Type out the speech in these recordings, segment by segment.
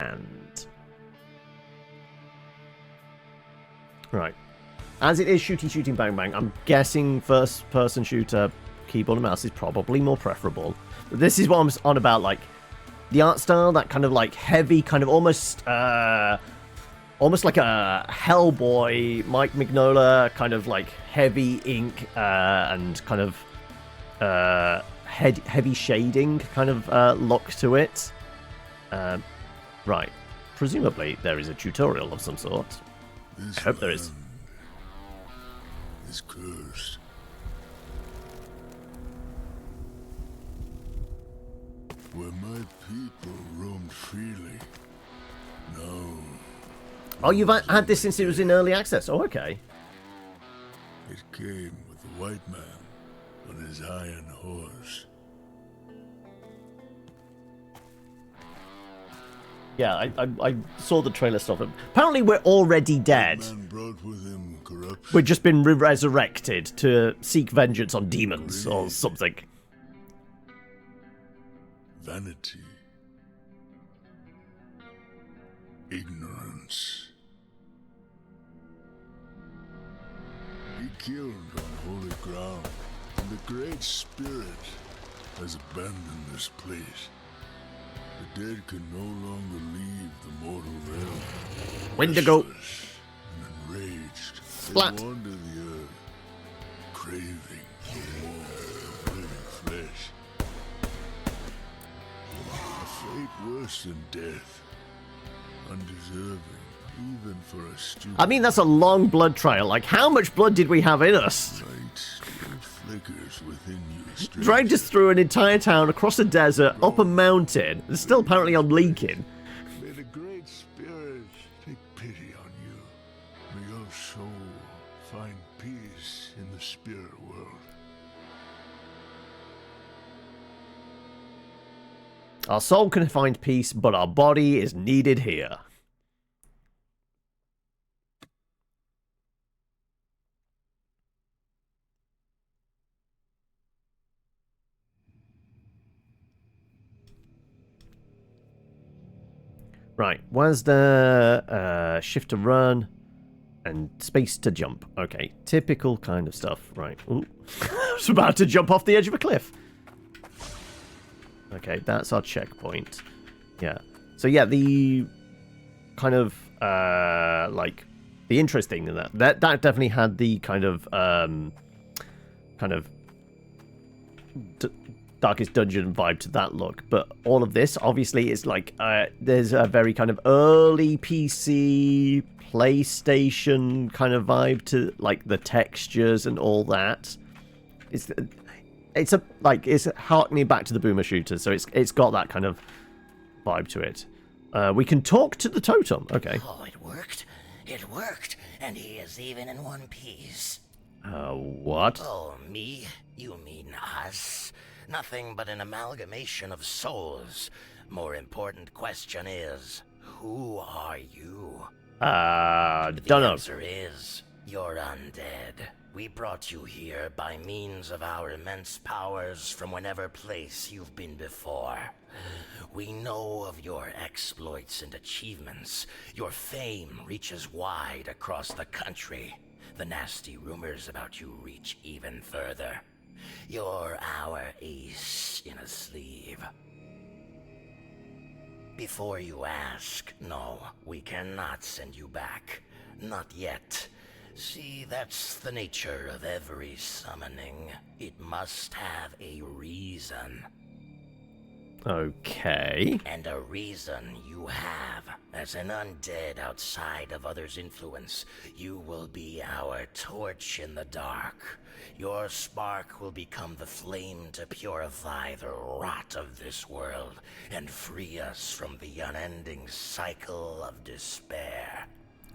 And right, as it is shooting, bang, bang. I'm guessing first-person shooter, keyboard and mouse is probably more preferable. But this is what I'm on about, like the art style, that kind of like heavy, kind of almost like a Hellboy, Mike Mignola, kind of like heavy ink and kind of heavy shading kind of look to it. Right. Presumably there is a tutorial of some sort. I hope there is. Is cursed. Where my people roamed freely. No. Oh, you've had this since it was in early access. Oh, okay. It came with the white man on his iron horse. Yeah, I saw the trailer stuff. Apparently we're already dead. The man brought with him corruption. We've just been resurrected to seek vengeance on demons or something. Vanity. Ignorance. He killed on holy ground, and the Great Spirit has abandoned this place. The dead can no longer leave the mortal realm. Wendigo. Restless and enraged, Splat. they wander the earth, craving for more of living flesh. A fate worse than death, undeserving even for a stupid. I mean, that's a long blood trail. Like, how much blood did we have in us? Light still flickers within you. Dragged us through an entire town, across a desert, up a mountain. It's still apparently on leaking. May the Great Spirit take pity on you. May your soul find peace in the spirit world. Our soul can find peace, but our body is needed here. Right, where's the shift to run and space to jump? Okay, typical kind of stuff. Right, ooh. I was about to jump off the edge of a cliff. Okay, that's our checkpoint. Yeah. So yeah, the kind of like the interesting in that definitely had the kind of Darkest Dungeon vibe to that look, but all of this obviously is like there's a very kind of early PC PlayStation kind of vibe to like the textures and all that. It's harkening back to the boomer shooter, so it's got that kind of vibe to it. We can talk to the totem. Okay. Oh, it worked. It worked, and he is even in one piece. What? Oh, me? You mean us? Nothing but an amalgamation of souls. More important question is, who are you? Don't The know. answer is, you're undead. We brought you here by means of our immense powers from whenever place you've been before. We know of your exploits and achievements. Your fame reaches wide across the country. The nasty rumors about you reach even further. You're our ace in a sleeve. Before you ask, no, we cannot send you back. Not yet. See, that's the nature of every summoning. It must have a reason. Okay. And a reason you have. As an undead outside of others' influence, you will be our torch in the dark. Your spark will become the flame to purify the rot of this world and free us from the unending cycle of despair.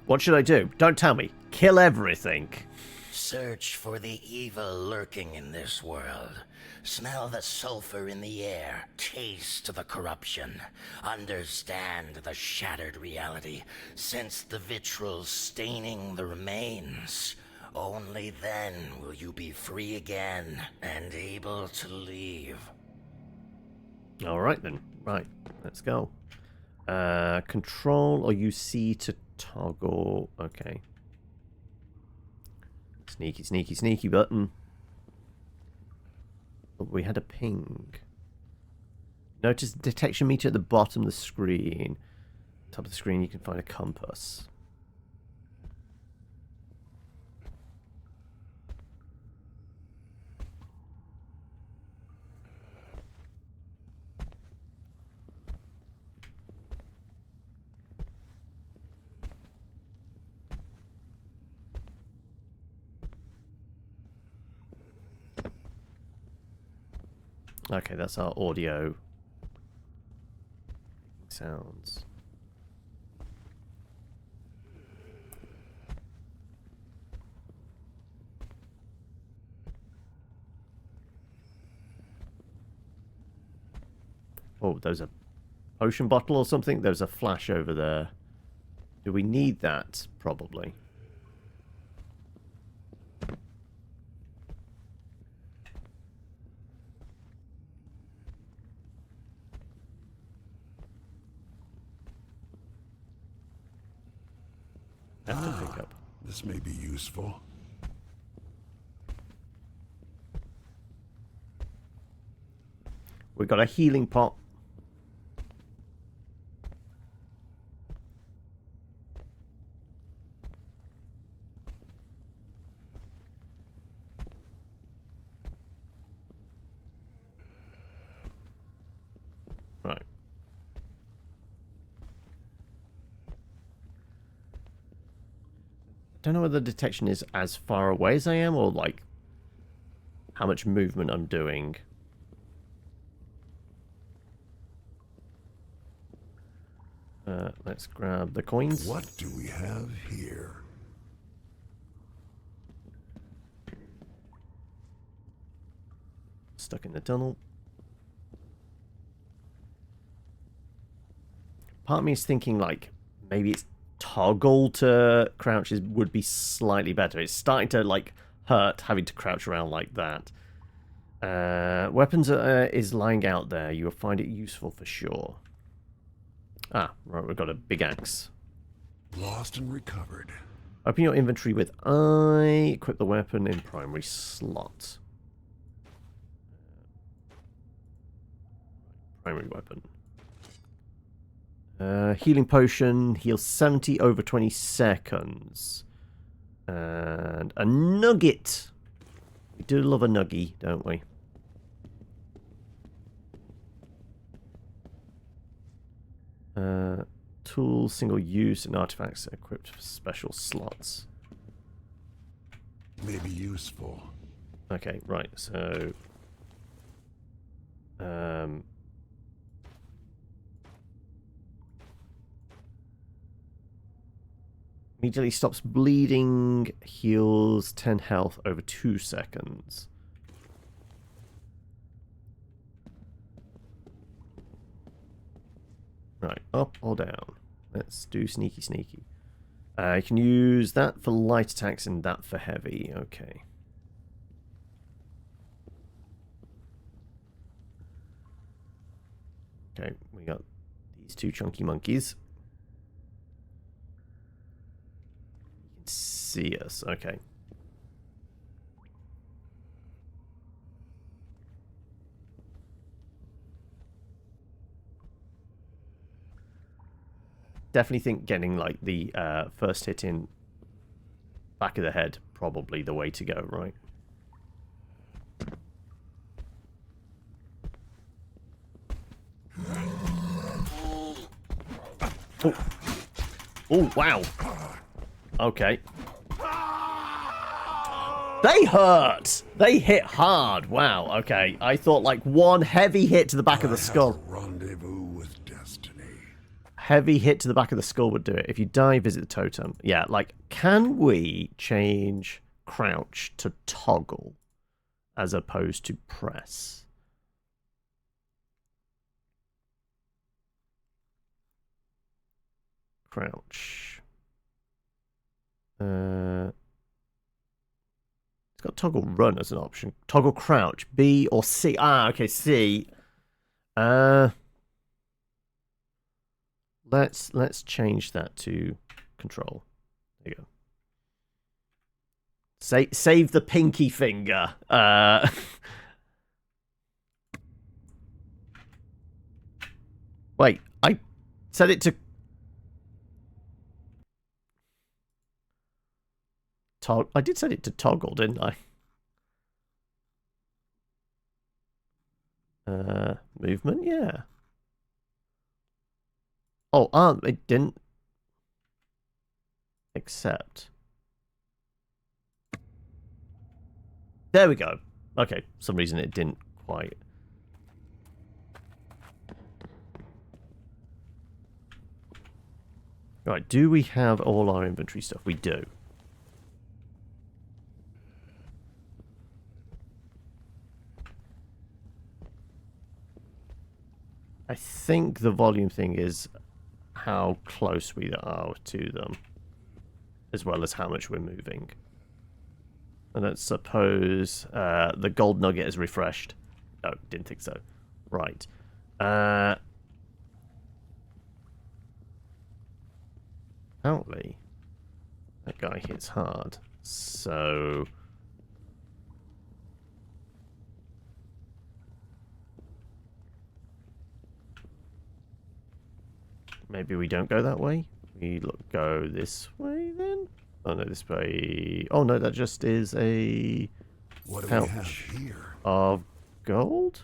What should I do? Don't tell me. Kill everything. Search for the evil lurking in this world. Smell the sulfur in the air. Taste the corruption. Understand the shattered reality. Sense the vitriol staining the remains. Only then will you be free again and able to leave. All right then. Right. Let's go. Control or use C to toggle. Okay. Sneaky, sneaky, sneaky button. Oh, we had a ping. Notice the detection meter at the bottom of the screen. Top of the screen, you can find a compass. Okay, that's our audio sounds. Oh, there's a potion bottle or something. There's a flash over there. Do we need that? Probably. Have to pick up. This may be useful. We got a healing pot. Right. Don't know whether the detection is as far away as I am or like how much movement I'm doing. Let's grab the coins. What do we have here? Stuck in the tunnel. Part of me is thinking like maybe it's toggle to crouch would be slightly better. It's starting to like hurt having to crouch around like that. Weapons is lying out there. You will find it useful for sure. Ah, right, we've got a big axe. Lost and recovered. Open your inventory with I. Equip the weapon in primary slot. Primary weapon. Healing potion. Heals 70 over 20 seconds. And a nugget. We do love a nuggy, don't we? Tools, single use, and artifacts equipped for special slots. May be useful. Okay, right, so... immediately stops bleeding, heals 10 health over 2 seconds. Right, up or down? Let's do sneaky sneaky. You can use that for light attacks and that for heavy. Okay. Okay, we got these two chunky monkeys. You can see us. Okay. Definitely think getting like the first hit in back of the head probably the way to go, right? Oh, oh wow. Okay. They hurt. They hit hard. Wow. Okay. I thought like one heavy hit to the back of the skull. Rendezvous with destiny. Heavy hit to the back of the skull would do it. If you die, visit the totem. Yeah, like, can we change crouch to toggle as opposed to press? Crouch. It's got toggle run as an option. Toggle crouch, B or C. Ah, okay, C. Let's change that to control. There you go. Save the pinky finger. Wait, I set it to I did set it to toggle, didn't I? Movement, yeah. Oh, it didn't accept. There we go. Okay, for some reason it didn't quite. Right, do we have all our inventory stuff? We do. I think the volume thing is how close we are to them, as well as how much we're moving. And let's suppose the gold nugget is refreshed. No, didn't think so. Right. Apparently, that guy hits hard. So... maybe we don't go that way? We go this way then? Oh no, this way... oh no, that just is a What do pouch we have here? of gold?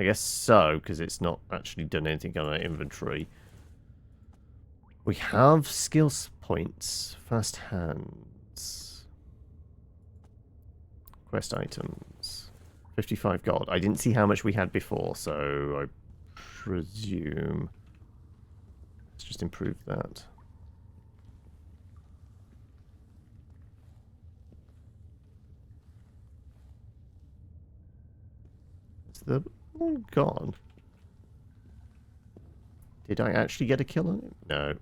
I guess so, because it's not actually done anything on our inventory. We have skills points, fast hands, quest items, 55 gold. I didn't see how much we had before, so I presume let's just improve that. Is the one gone? Did I actually get a kill on it? No.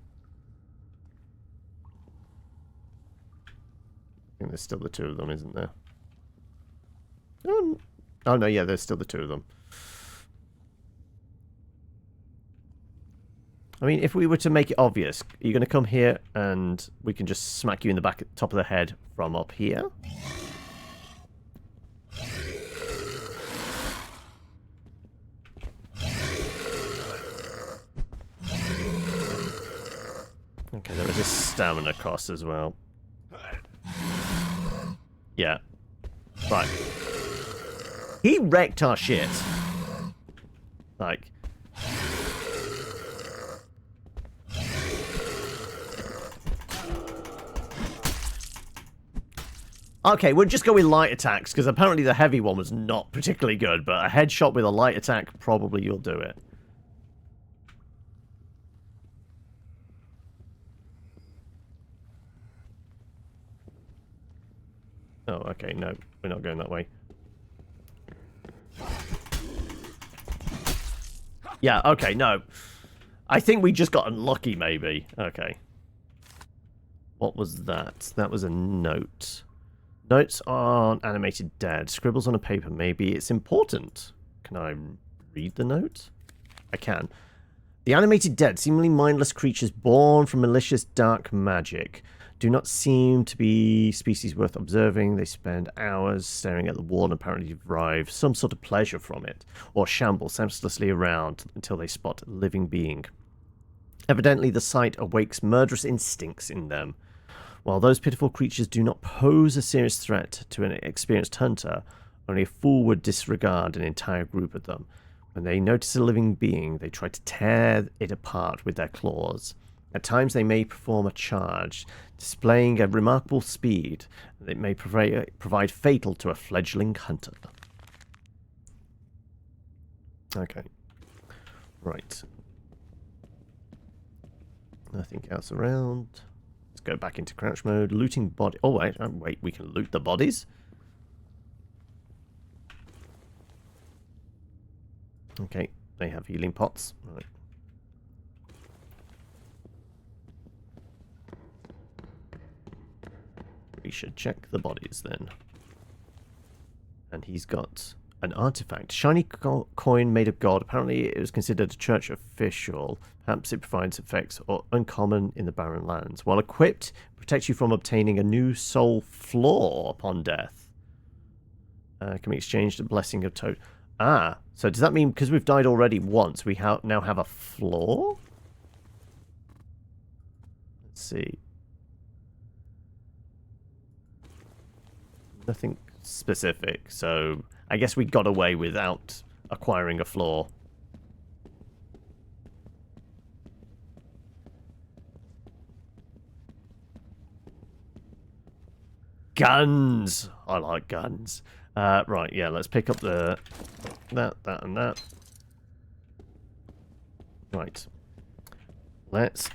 I think there's still the two of them, isn't there? Oh no, yeah, there's still the two of them. I mean, if we were to make it obvious, you're going to come here and we can just smack you in the back, top of the head from up here. Okay, there is a stamina cost as well. Yeah. Right. He wrecked our shit. Like... okay, we'll just go with light attacks, because apparently the heavy one was not particularly good, but a headshot with a light attack, probably you'll do it. Oh, okay, no, we're not going that way. Yeah, okay, no. I think we just got unlucky, maybe. Okay. What was that? That was a note. Notes on animated dead. Scribbles on a paper. Maybe it's important. Can I read the note? I can. The animated dead, seemingly mindless creatures born from malicious dark magic, do not seem to be species worth observing. They spend hours staring at the wall and apparently derive some sort of pleasure from it, or shamble senselessly around until they spot a living being. Evidently, the sight awakes murderous instincts in them. While those pitiful creatures do not pose a serious threat to an experienced hunter, only a fool would disregard an entire group of them. When they notice a living being, they try to tear it apart with their claws. At times they may perform a charge, displaying a remarkable speed that may provide fatal to a fledgling hunter. Okay. Right. Nothing else around. Let's go back into crouch mode. Looting body. Oh, wait, we can loot the bodies? Okay, they have healing pots. Right. We should check the bodies then. And he's got An artifact. Shiny coin made of gold. Apparently it was considered a church official. Perhaps it provides effects uncommon in the barren lands. While equipped, protects you from obtaining a new soul floor upon death. Can be exchanged a blessing of toad. Ah, so does that mean because we've died already once, we now have a floor? Let's see. Nothing specific, so I guess we got away without acquiring a floor. Guns! I like guns. Right, yeah, let's pick up that, and that. Right. Let's...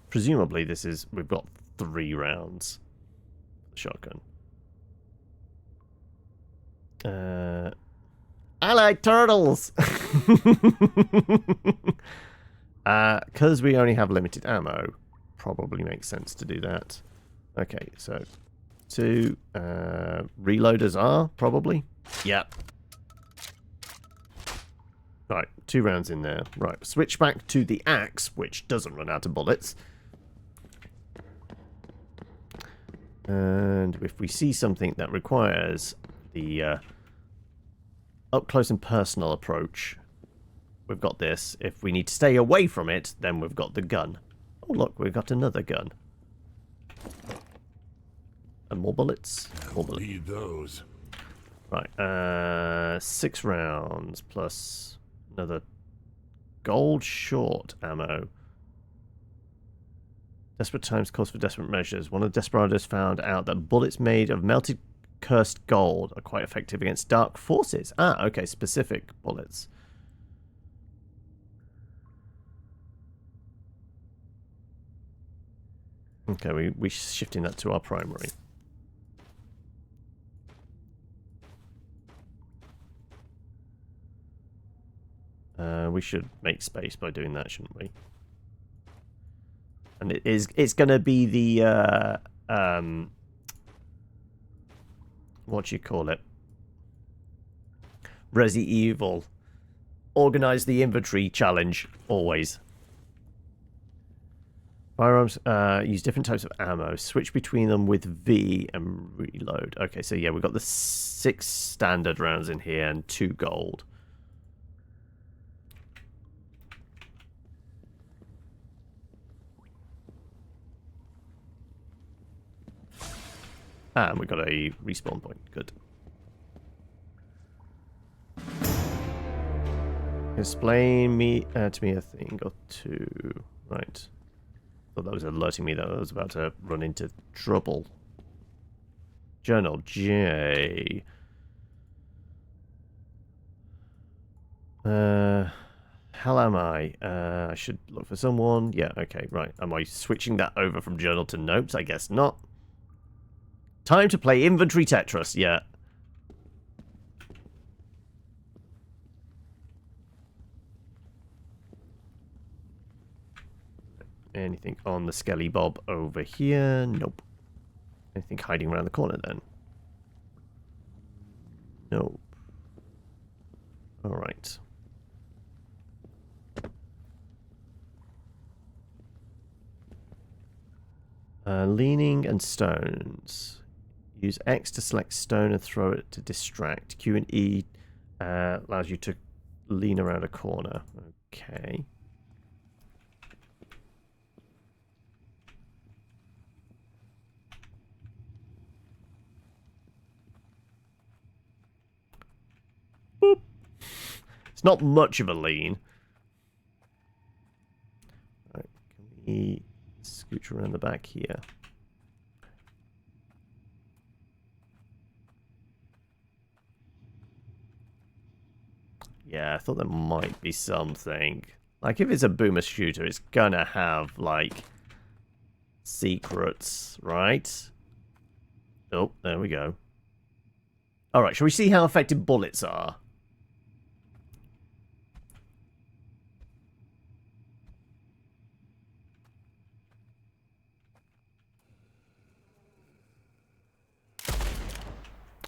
Presumably this is... We've got 3 rounds. Shotgun. I like turtles! Because we only have limited ammo, probably makes sense to do that. Okay, so... 2 reloaders are, probably. Yep. Right, 2 rounds in there. Right, switch back to the axe, which doesn't run out of bullets. And if we see something that requires the up close and personal approach, we've got this. If we need to stay away from it, then we've got the gun. Oh look, we've got another gun. And more bullets. More bullets. Need those. Right, 6 rounds plus another gold short ammo. Desperate times calls for desperate measures. One of the desperados found out that bullets made of melted cursed gold are quite effective against dark forces. Ah, okay, specific bullets. Okay, we're shifting that to our primary. We should make space by doing that, shouldn't we? And it's going to be the what do you call it? Resi Evil. Organize the inventory challenge always. Firearms use different types of ammo. Switch between them with V and reload. Okay, so yeah, we've got the 6 standard rounds in here and 2 gold. And we got a respawn point. Good. Explain to me a thing or two. Right. Thought that was alerting me that I was about to run into trouble. Journal J. Hell am I? I should look for someone. Yeah, okay, right. Am I switching that over from journal to notes? I guess not. Time to play inventory Tetris, yeah. Anything on the Skelly Bob over here? Nope. Anything hiding around the corner then? Nope. Alright. Leaning and stones. Use X to select stone and throw it to distract. Q and E allows you to lean around a corner. Okay. Boop. It's not much of a lean. Right, can we scooch around the back here? Yeah, I thought there might be something. Like, if it's a boomer shooter, it's gonna have, like, secrets, right? Oh, there we go. Alright, shall we see how effective bullets are?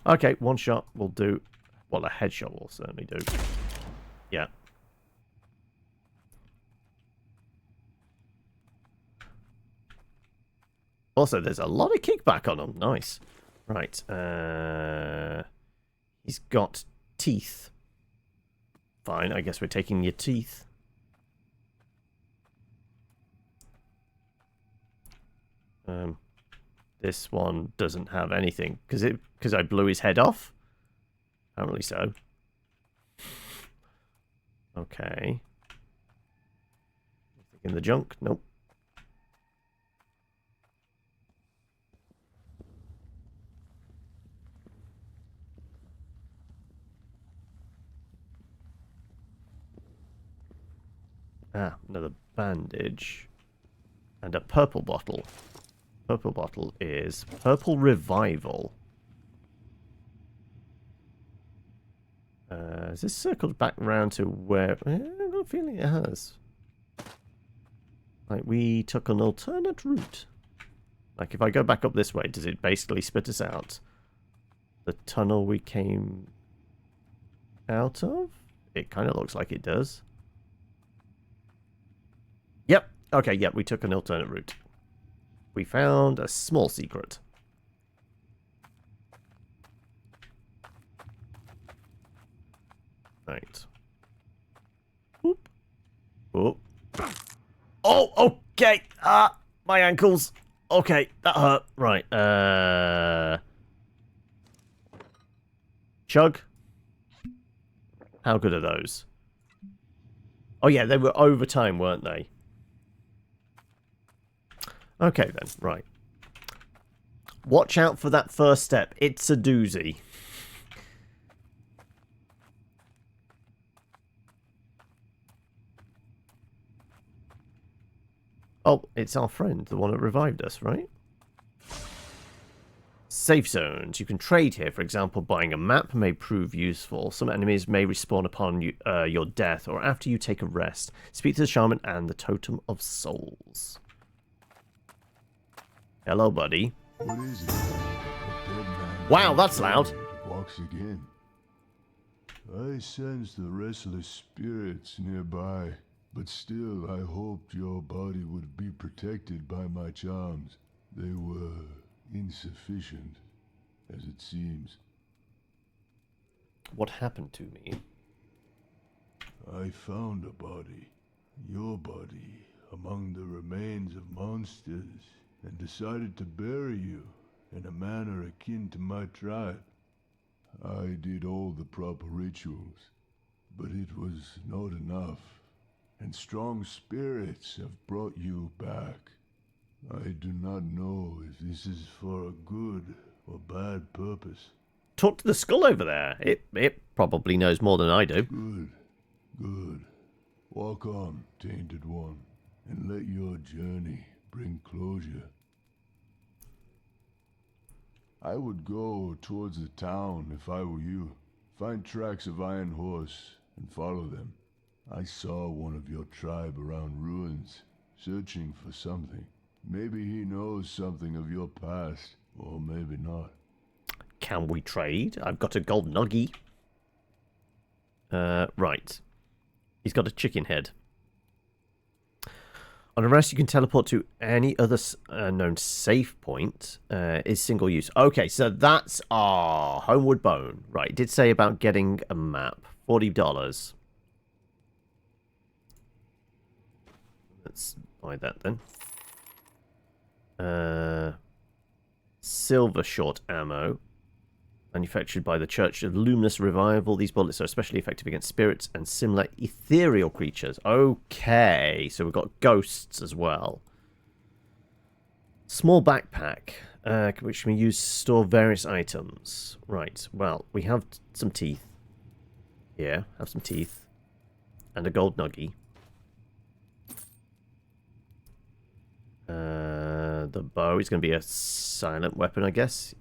Okay, one shot will do. Well, a headshot will certainly do. Yeah. Also, there's a lot of kickback on him. Nice. Right. He's got teeth. Fine, I guess we're taking your teeth. This one doesn't have anything. Because I blew his head off? Apparently so. Okay. In the junk? Nope. Ah, another bandage. And a purple bottle. Purple bottle is Purple Revival. Has this circled back around to where... I have a feeling it has. Like, we took an alternate route. Like, if I go back up this way, does it basically spit us out? The tunnel we came out of? It kind of looks like it does. Yep. Okay, yep, we took an alternate route. We found a small secret. Right. Whoop. Oh. Oh, okay. Ah, my ankles. Okay, that hurt. Right. Chug. How good are those? Oh yeah, they were over time, weren't they? Okay then, right. Watch out for that first step. It's a doozy. Oh, it's our friend, the one that revived us, right? Safe zones. You can trade here. For example, buying a map may prove useful. Some enemies may respawn upon your death or after you take a rest. Speak to the shaman and the totem of souls. Hello, buddy. What is it? A dead man. Wow, that's loud. Walks again. I sense the restless spirits nearby, but still I hoped your body would be protected by my charms. They were insufficient, as it seems. What happened to me? I found a body, your body, among the remains of monsters, and decided to bury you in a manner akin to my tribe. I did all the proper rituals, but it was not enough, and strong spirits have brought you back. I do not know if this is for a good or bad purpose. Talk to the skull over there. It probably knows more than I do. Good, good. Walk on, Tainted One, and let your journey bring closure. I would go towards the town if I were you. Find tracks of Iron Horse and follow them. I saw one of your tribe around ruins, searching for something. Maybe he knows something of your past, or maybe not. Can we trade? I've got a gold nuggy. Right. He's got a chicken head. On arrest, you can teleport to any other known save point. Is single use. Okay, so that's our Homeward Bone. Right, it did say about getting a map. $40. Let's buy that then. Silver short ammo. Manufactured by the Church of Luminous Revival. These bullets are especially effective against spirits and similar ethereal creatures. Okay, so we've got ghosts as well. Small backpack, which we use to store various items. Right, well, we have some teeth. Yeah, have some teeth. And a gold nuggy. The bow is going to be a silent weapon, I guess.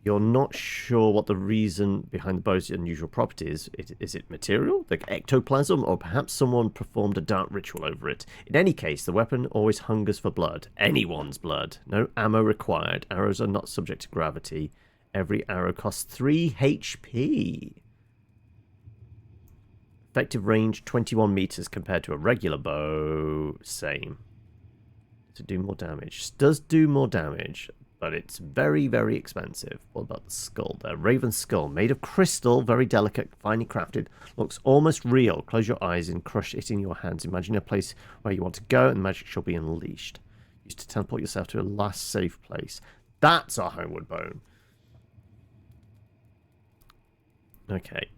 You're not sure what the reason behind the bow's unusual property is. Is it material, like ectoplasm, or perhaps someone performed a dark ritual over it? In any case, the weapon always hungers for blood. Anyone's blood. No ammo required. Arrows are not subject to gravity. Every arrow costs 3 HP. Effective range 21 meters compared to a regular bow. Same. To do more damage. Does do more damage, but it's very, very expensive. What about the skull there? Raven skull, made of crystal, very delicate, finely crafted. Looks almost real. Close your eyes and crush it in your hands. Imagine a place where you want to go and magic shall be unleashed. Use to teleport yourself to a last safe place. That's our homeward bone. Okay.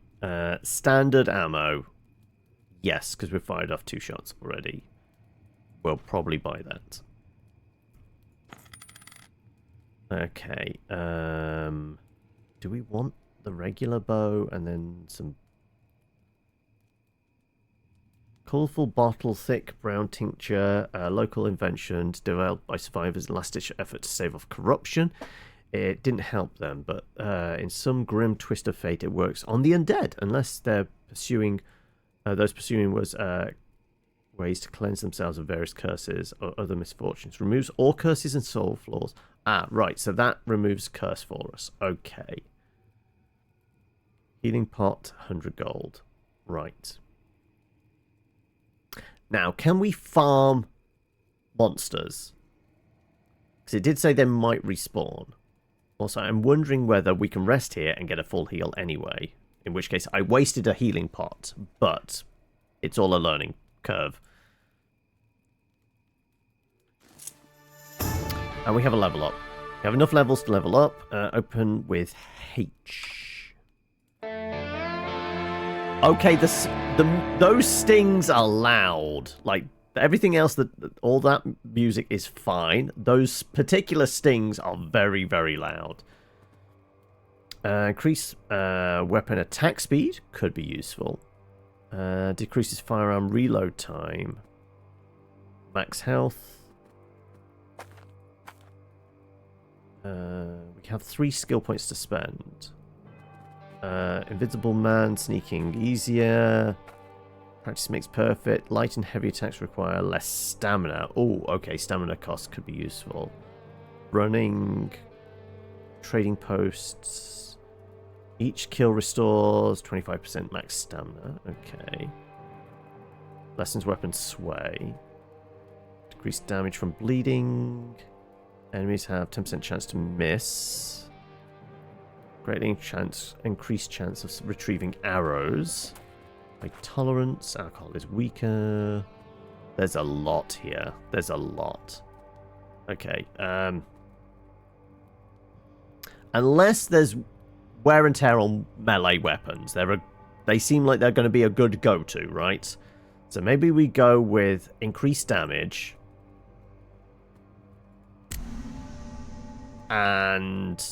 Standard ammo. Yes, because we've fired off 2 shots already. We'll probably buy that. Okay. Do we want the regular bow and then some colourful bottle, thick brown tincture, local invention developed by survivors in last-ditch effort to stave off corruption. It didn't help them, but in some grim twist of fate, it works on the undead, unless they're pursuing, those pursuing was ways to cleanse themselves of various curses or other misfortunes. Removes all curses and soul flaws. Ah, right, so that removes curse for us. Okay. Healing pot, 100 gold. Right. Now, can we farm monsters? Because it did say they might respawn. Also, I'm wondering whether we can rest here and get a full heal anyway. In which case, I wasted a healing pot. But it's all a learning curve. And we have a level up. We have enough levels to level up. Open with H. Okay, those stings are loud. Like, everything else, all that music is fine. Those particular stings are very, very loud. Increase weapon attack speed. Could be useful. Decreases firearm reload time. Max health. We have 3 skill points to spend. Invisible man, sneaking easier. Practice makes perfect. Light and heavy attacks require less stamina. Oh, okay, stamina cost could be useful. Running. Trading posts. Each kill restores 25% max stamina. Okay. Lessens weapon sway. Decrease damage from bleeding. Enemies have 10% chance to miss. Greatly increased chance of retrieving arrows. By tolerance. Alcohol is weaker. There's a lot here. There's a lot. Okay. Unless there's wear and tear on melee weapons, they seem like they're going to be a good go-to, right? So maybe we go with increased damage. And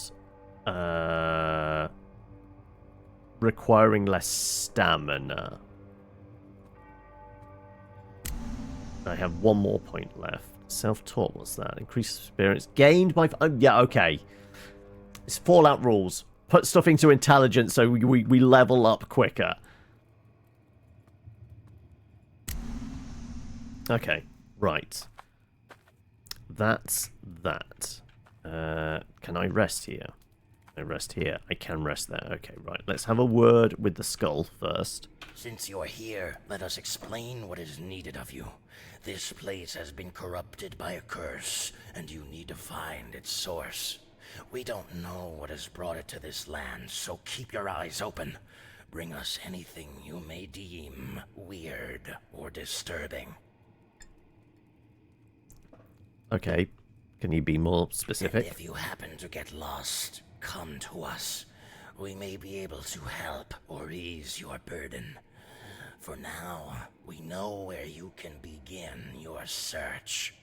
requiring less stamina. I have 1 more point left. Self-taught, what's that? Increased experience gained by... Oh, yeah, okay. It's Fallout rules. Put stuff into intelligence so we level up quicker. Okay, right. That's that. Can I rest here? I rest here. I can rest there. Okay, right. Let's have a word with the skull first. Since you're here, let us explain what is needed of you. This place has been corrupted by a curse, and you need to find its source. We don't know what has brought it to this land, so keep your eyes open. Bring us anything you may deem weird or disturbing. Okay. Can you be more specific? And if you happen to get lost, come to us. We may be able to help or ease your burden. For now, we know where you can begin your search.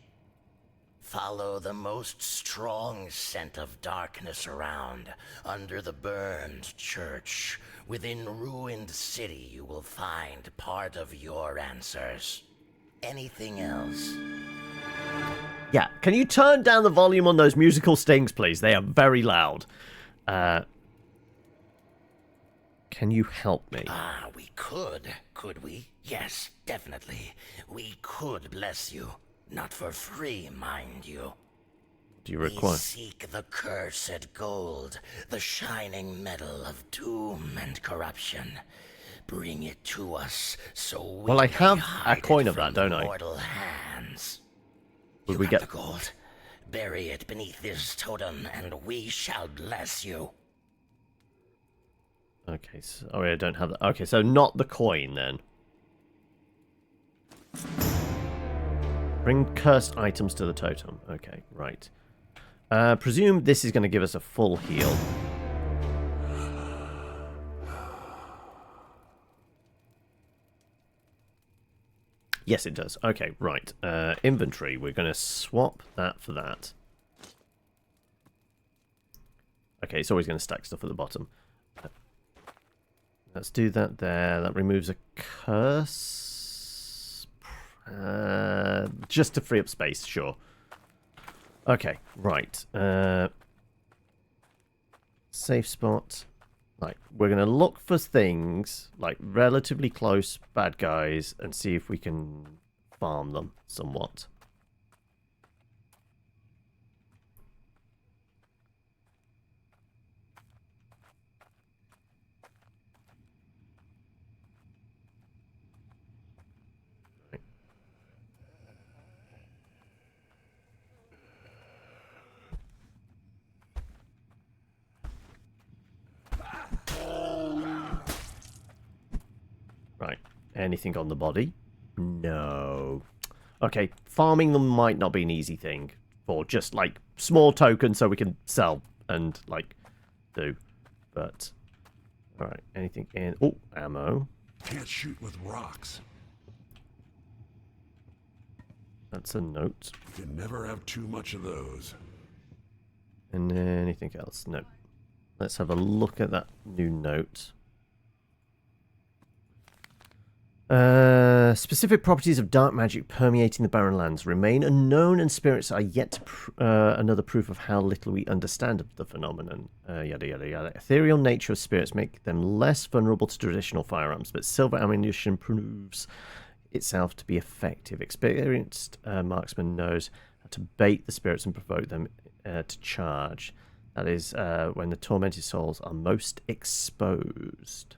Follow the most strong scent of darkness around, under the burned church. Within ruined city, you will find part of your answers. Anything else? Yeah, can you turn down the volume on those musical stings, please? They are very loud. Can you help me? We could we? Yes, definitely. We could bless you. Not for free, mind you. Do you require? We seek the cursed gold, the shining metal of doom and corruption. bring it to us, so we Well, I may have a hide coin it of that, from don't I? mortal hands. Would You we got get the gold. Bury it beneath this totem, and we shall bless you. Okay, so oh, I don't have that. Okay, so not the coin then. Bring cursed items to the totem. Okay, right. Presume this is going to give us a full heal. Yes, it does. Okay, right. Inventory. We're going to swap that for that. Okay, it's always going to stack stuff at the bottom. Let's do that there. That removes a curse. Just to free up space, sure. Okay, right. Safe spot. Right, we're going to look for things, like relatively close bad guys, and see if we can farm them somewhat. Right, anything on the body? No. Okay, farming them might not be an easy thing for just, like, small tokens so we can sell and, like, do. But, alright, anything in... Oh, ammo. Can't shoot with rocks. That's a note. You can never have too much of those. And anything else? No. Let's have a look at that new note. Specific properties of dark magic permeating the barren lands remain unknown, and spirits are yet another proof of how little we understand of the phenomenon. Yada yada yada. Ethereal nature of spirits make them less vulnerable to traditional firearms, but silver ammunition proves itself to be effective. Experienced marksman knows how to bait the spirits and provoke them to charge. That is when the tormented souls are most exposed.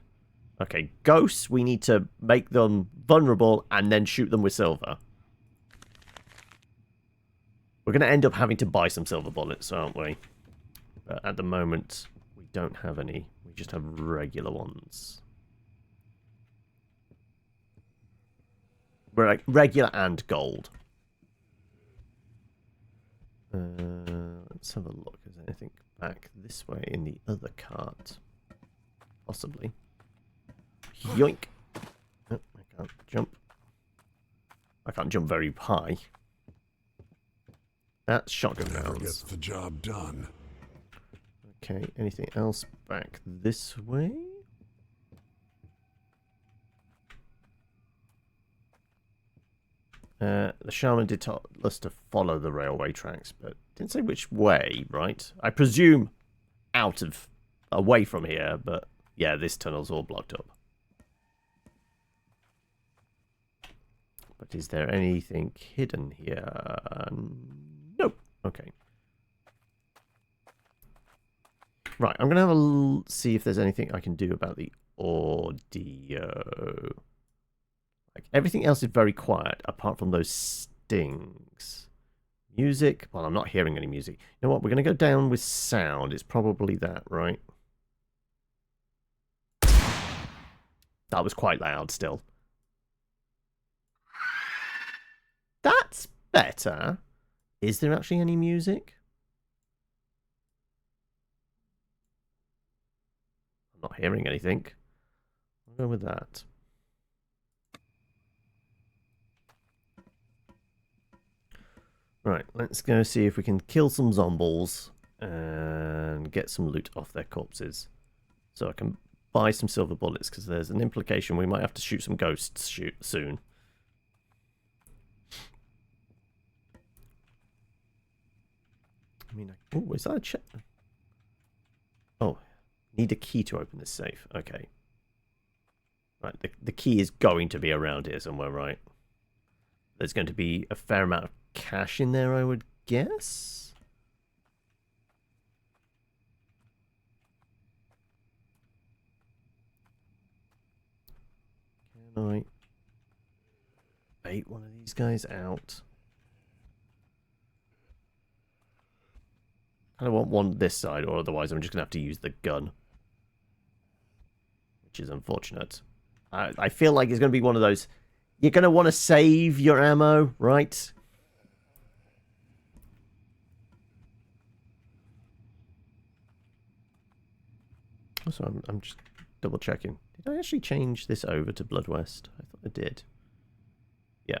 Okay, ghosts, we need to make them vulnerable and then shoot them with silver. We're going to end up having to buy some silver bullets, aren't we? But at the moment, we don't have any. We just have regular ones. We're like regular and gold. Let's have a look. Is there anything back this way in the other cart? Possibly. Yoink. Oh, I can't jump. I can't jump very high. That's shotgun Never rounds. gets the job done. Okay, anything else back this way? The shaman did tell us to follow the railway tracks, but didn't say which way, right? I presume away from here, but yeah, this tunnel's all blocked up. But is there anything hidden here? Nope. Okay. Right, I'm going to have a see if there's anything I can do about the audio. Like, everything else is very quiet, apart from those stings. Music? Well, I'm not hearing any music. You know what? We're going to go down with sound. It's probably that, right? That was quite loud still. That's better. Is there actually any music? I'm not hearing anything. I'll go with that. Right, let's go see if we can kill some zombies and get some loot off their corpses. So I can buy some silver bullets, because there's an implication we might have to shoot some ghosts soon. I mean, oh, is that a check? Oh, need a key to open this safe. Okay. Right, the key is going to be around here somewhere, right? There's going to be a fair amount of cash in there, I would guess. I bait one of these guys out? I want one this side, or otherwise I'm just going to have to use the gun. Which is unfortunate. I feel like it's going to be one of those... You're going to want to save your ammo, right? Also, I'm just double checking. Did I actually change this over to Blood West? I thought I did. Yeah.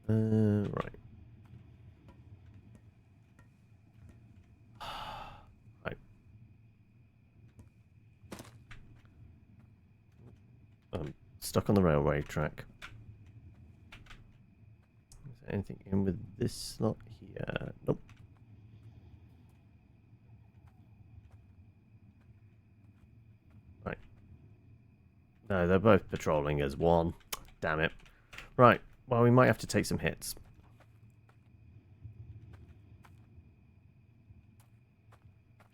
Right. Right. I'm stuck on the railway track. Is there anything in with this slot here? Nope. Right. No, they're both patrolling as one. Damn it. Right. Well, we might have to take some hits.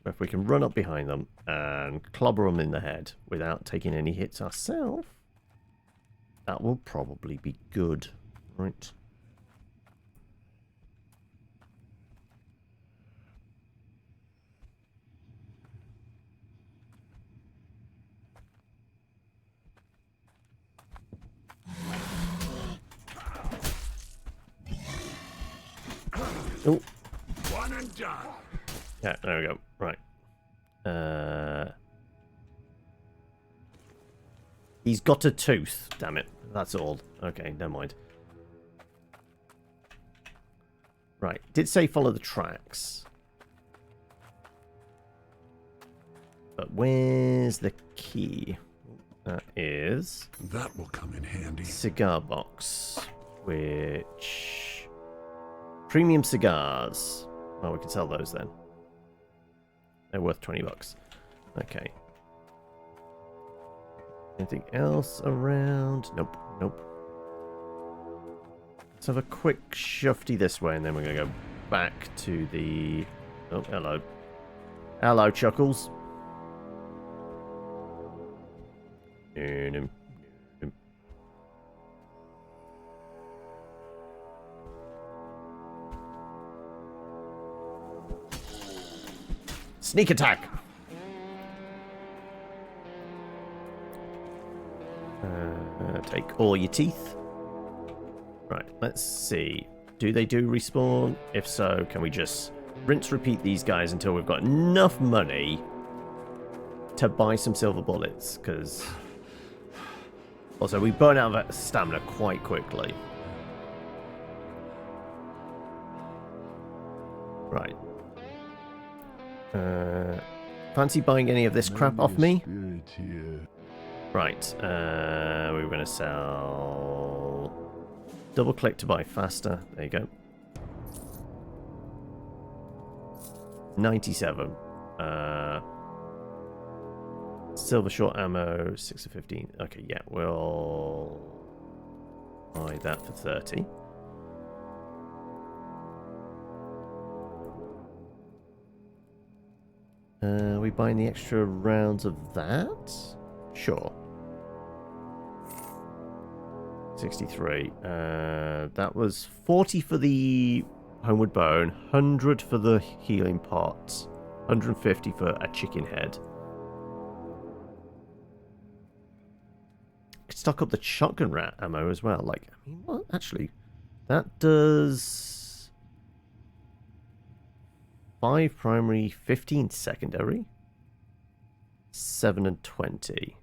If we can run up behind them and clobber them in the head without taking any hits ourselves, that will probably be good. Right. Oh. One and done. Yeah, there we go. Right. He's got a tooth. Damn it. That's all. Okay, never mind. Right. Did say follow the tracks. But where's the key? That is... That will come in handy. Cigar box. Which... Premium cigars. Oh, we can sell those then. They're worth 20 bucks. Okay. Anything else around? Nope. Nope. Let's have a quick shufty this way, and then we're going to go back to the... Oh, hello. Hello, Chuckles. Sneak attack! Take all your teeth. Right, let's see. Do they do respawn? If so, can we just rinse repeat these guys until we've got enough money to buy some silver bullets? Because also we burn out of stamina quite quickly. Right. Fancy buying any of this crap off me? Right, we were going to sell... Double click to buy faster. There you go. 97. Silver short ammo, 6 of 15. Okay, yeah, we'll buy that for 30. Are we buying the extra rounds of that? Sure. 63. That was 40 for the homeward bone, 100 for the healing pot, 150 for a chicken head. Could stock up the shotgun rat ammo as well. Like, I mean, what? Actually, that does 5 primary, 15 secondary, 7 and 20.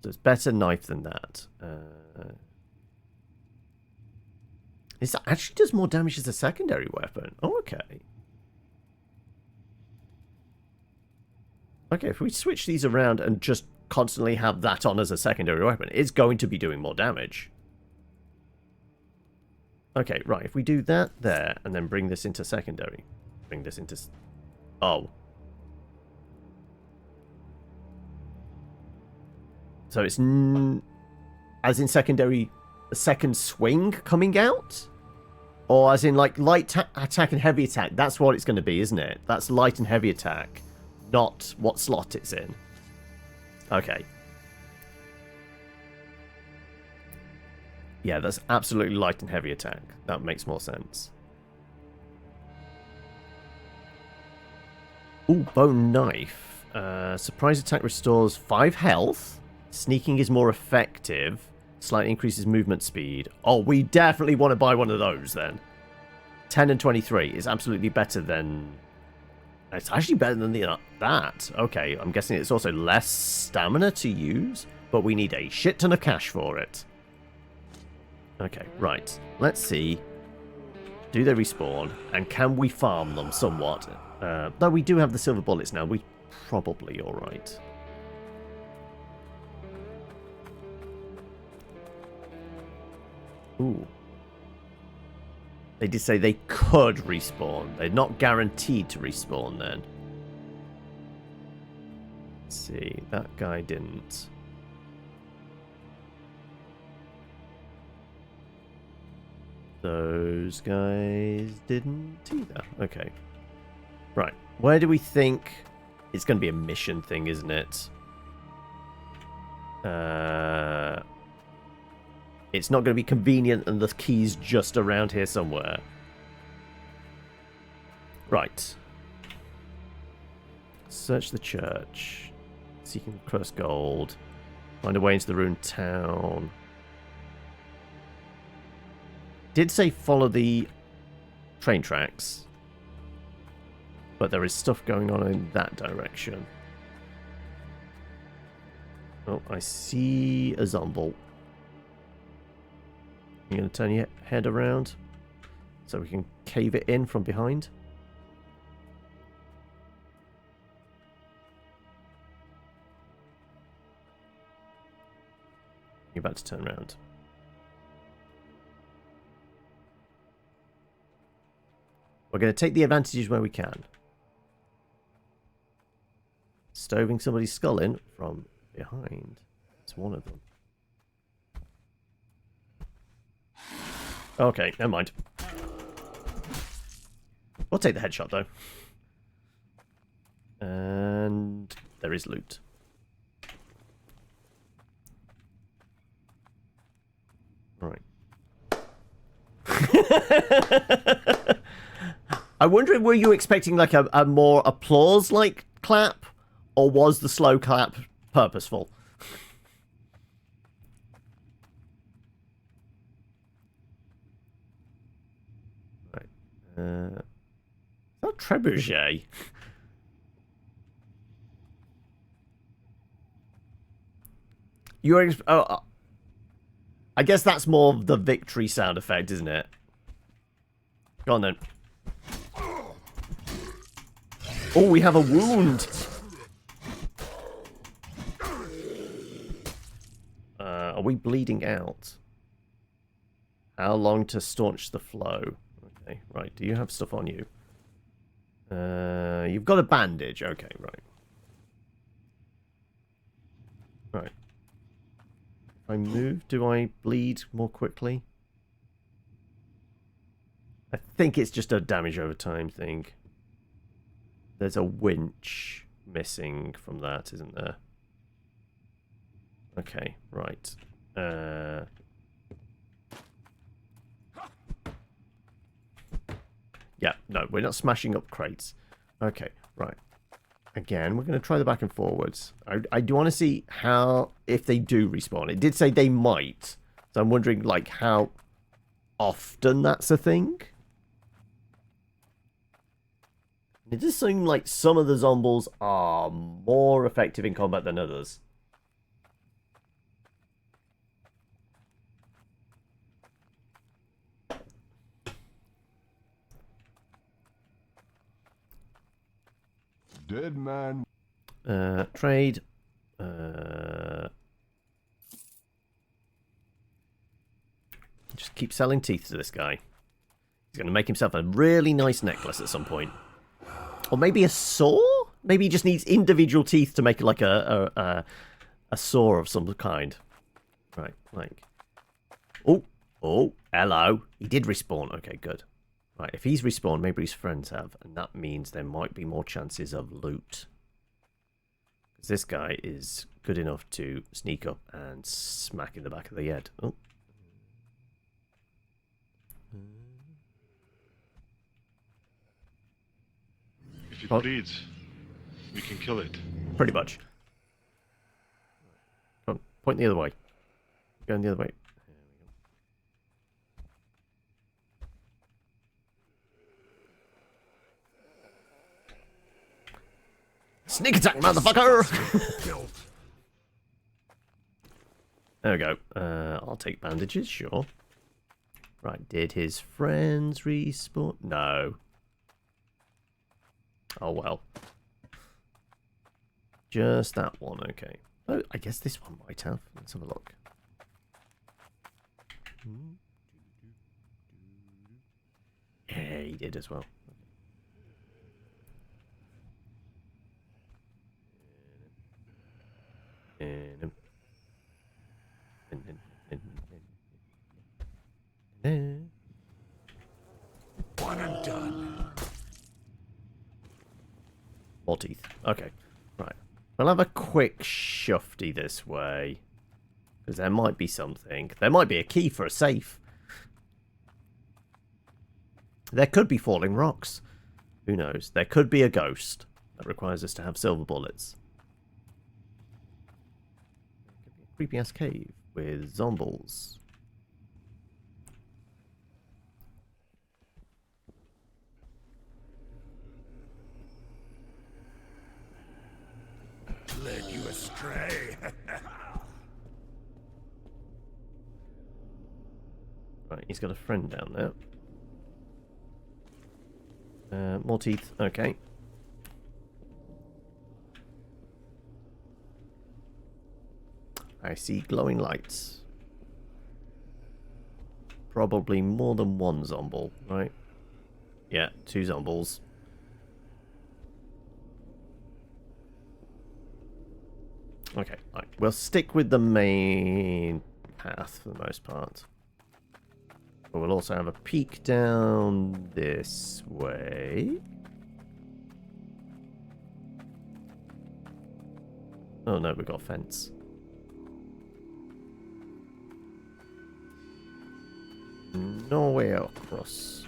So it's better knife than that. It actually does more damage as a secondary weapon. Oh, okay. Okay, if we switch these around and just constantly have that on as a secondary weapon, it's going to be doing more damage. Okay, right. If we do that there and then bring this into secondary. Bring this into... Oh. So it's... as in secondary... a second swing coming out? Or as in like light attack and heavy attack? That's what it's going to be, isn't it? That's light and heavy attack not what slot it's in. Okay. Yeah, that's absolutely light and heavy attack. That makes more sense. Ooh, bone knife. Surprise attack restores 5 health. Sneaking is more effective. Slightly increases movement speed. Oh, we definitely want to buy one of those then. 10 and 23 is absolutely better than... It's actually better than that. Okay, I'm guessing it's also less stamina to use, but we need a shit ton of cash for it. Okay, right. Let's see. Do they respawn? And can we farm them somewhat? Though we do have the silver bullets now, we're probably alright. Ooh. They did say they could respawn. They're not guaranteed to respawn then. Let's see. That guy didn't. Those guys didn't either. Okay. Right. Where do we think... It's going to be a mission thing, isn't it? It's not going to be convenient and the key's just around here somewhere. Right. Search the church. Seeking the cursed gold. Find a way into the ruined town. Did say follow the train tracks. But there is stuff going on in that direction. Oh, I see a zombie. You're going to turn your head around so we can cave it in from behind. You're about to turn around. We're going to take the advantages where we can. Stoving somebody's skull in from behind. It's one of them. Okay, never mind. We'll take the headshot, though. And there is loot. Right. I'm wondering, were you expecting like a more applause-like clap? Or was the slow clap purposeful? Right. Not trebuchet. You're... Oh, I guess that's more of the victory sound effect, isn't it? Go on then. Oh, we have a wound. Are we bleeding out? How long to staunch the flow? Okay, right. Do you have stuff on you? You've got a bandage. Okay, right. Right. If I move, do I bleed more quickly? I think it's just a damage over time thing. There's a winch missing from that, isn't there? Okay, right. Yeah, no, we're not smashing up crates. Okay, right. Again, we're going to try the back and forwards. I do want to see how, if they do respawn. It did say they might. So I'm wondering, like, how often that's a thing. It does seem like some of the zombies are more effective in combat than others. Dead man. Trade. Just keep selling teeth to this guy. He's going to make himself a really nice necklace at some point. Or maybe a saw? Maybe he just needs individual teeth to make like a saw of some kind. Right, like... Oh, hello. He did respawn. Okay, good. Right, if he's respawned, maybe his friends have. And that means there might be more chances of loot. Because this guy is good enough to sneak up and smack in the back of the head. Oh. If it bleeds, we can kill it. Pretty much. Come on, point the other way. Going the other way. Sneak attack, motherfucker! There we go. I'll take bandages, sure. Right, did his friends respawn? No. Oh well. Just that one, okay. Oh, I guess this one might have. Let's have a look. Yeah, he did as well. One and done. More teeth. Okay. Right. We'll have a quick shufty this way. Because there might be something. There might be a key for a safe. There could be falling rocks. Who knows? There could be a ghost that requires us to have silver bullets. Creepy ass cave with zombies. Led you astray. Right, he's got a friend down there. More teeth. Okay. I see glowing lights. Probably more than one zombie, right? Yeah, 2 zombies. Okay, right. We'll stick with the main path for the most part. But we'll also have a peek down this way. Oh no, we've got a fence. No way across.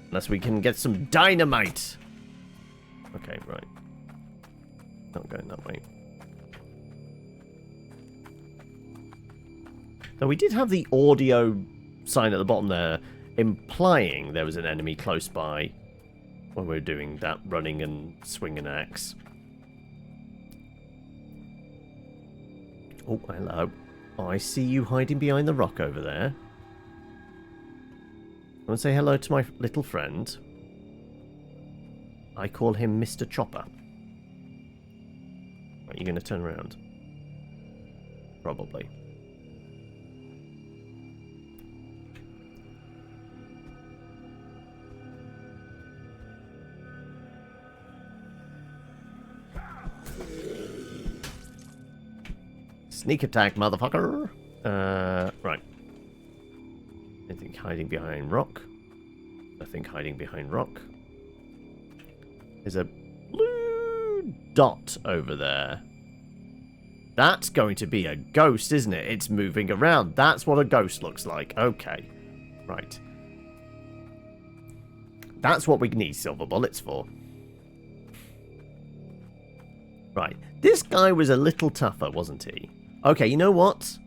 Unless we can get some dynamite. Okay, right. Not going that way. Now we did have the audio sign at the bottom there implying there was an enemy close by when we were doing that running and swinging axe. Oh, hello. I see you hiding behind the rock over there. I want to say hello to my little friend. I call him Mr. Chopper. Are you going to turn around? Probably. Sneak attack, motherfucker! Right. I think hiding behind rock. I think hiding behind rock. There's a blue dot over there. That's going to be a ghost, isn't it? It's moving around. That's what a ghost looks like. Okay. Right. That's what we need silver bullets for. Right. This guy was a little tougher, wasn't he? Okay, you know what?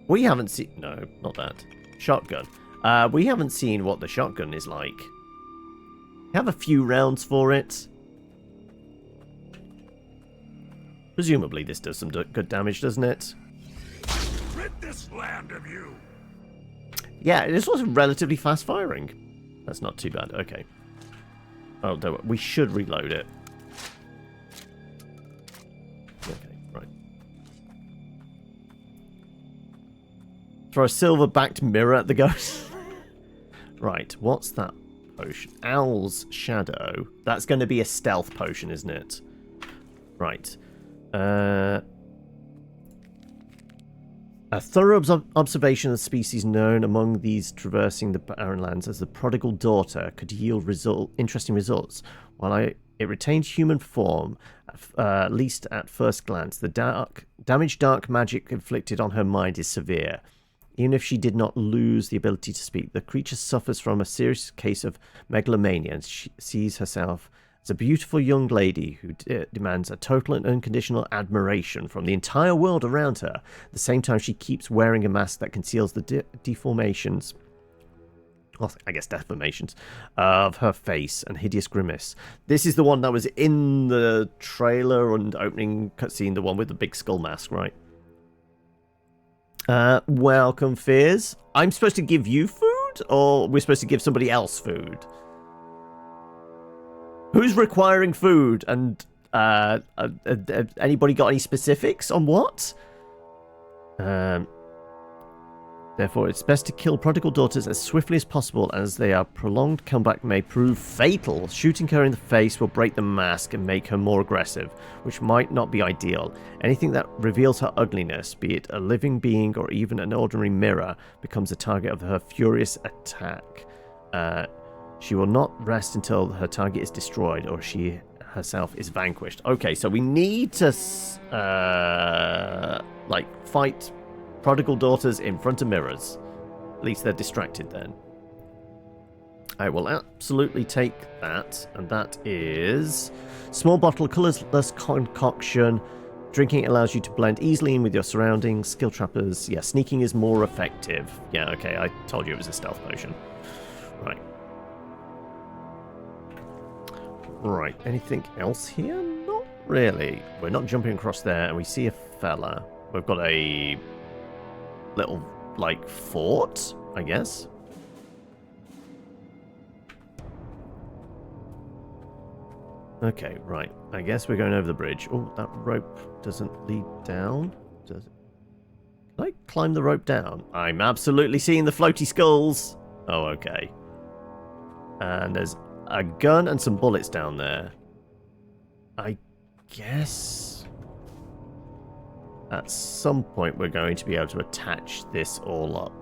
We haven't seen... No, not that. Shotgun. We haven't seen what the shotgun is like. We have a few rounds for it. Presumably this does some good damage, doesn't it? Rid this land of you. Yeah, this was relatively fast firing. That's not too bad. Okay. Oh, no, we should reload it. Okay, right. Throw a silver-backed mirror at the ghost. Right, what's that potion? Owl's Shadow. That's going to be a stealth potion, isn't it? Right. A thorough observation of the species known among these traversing the barren lands as the prodigal daughter could yield interesting results. While I It retains human form, at least at first glance. The damage dark magic inflicted on her mind is severe. Even if she did not lose the ability to speak, the creature suffers from a serious case of megalomania and she sees herself as a beautiful young lady who demands a total and unconditional admiration from the entire world around her. At the same time, she keeps wearing a mask that conceals the deformations, well, I guess deformations, of her face and hideous grimace. This is the one that was in the trailer and opening cutscene, the one with the big skull mask, right? Welcome, Fears. I'm supposed to give you food, or we're supposed to give somebody else food? Who's requiring food? And anybody got any specifics on what? Therefore, it's best to kill prodigal daughters as swiftly as possible, as their prolonged comeback may prove fatal. Shooting her in the face will break the mask and make her more aggressive, which might not be ideal. Anything that reveals her ugliness, be it a living being or even an ordinary mirror, becomes the target of her furious attack. She will not rest until her target is destroyed or she herself is vanquished. Okay, so we need to fight prodigal daughters in front of mirrors. At least they're distracted then. I will absolutely take that, and that is small bottle, colorless concoction. Drinking allows you to blend easily in with your surroundings. Skill trappers, yeah, sneaking is more effective. Yeah, okay, I told you it was a stealth potion. Right. Right, anything else here? Not really. We're not jumping across there, and we see a fella. We've got a little, like, fort, I guess. Okay, right. I guess we're going over the bridge. Oh, that rope doesn't lead down. Does it? Can I climb the rope down? I'm absolutely seeing the floaty skulls. Oh, okay. And there's a gun and some bullets down there. I guess at some point we're going to be able to attach this all up.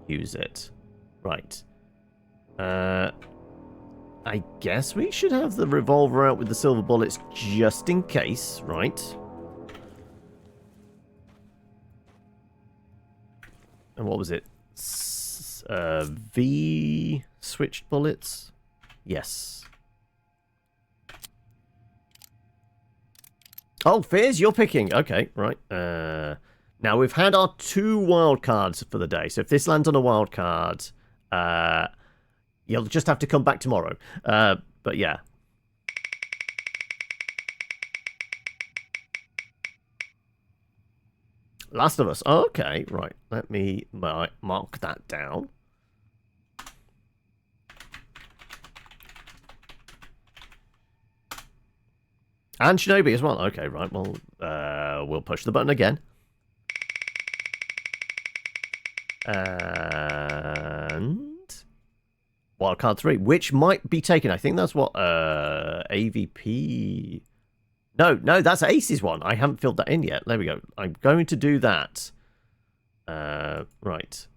Use it. Right. I guess we should have the revolver out with the silver bullets just in case, right? And what was it? V switched bullets? Yes. Oh, Fears, you're picking. Okay, right. Now, we've had our 2 wild cards for the day. So if this lands on a wild card, you'll just have to come back tomorrow. But yeah. Last of Us. Okay, right. Let me mark that down. And Shinobi as well. Okay, right. Well, we'll push the button again. And wildcard 3, which might be taken. I think that's what AVP. No, that's Ace's one. I haven't filled that in yet. There we go. I'm going to do that. Right.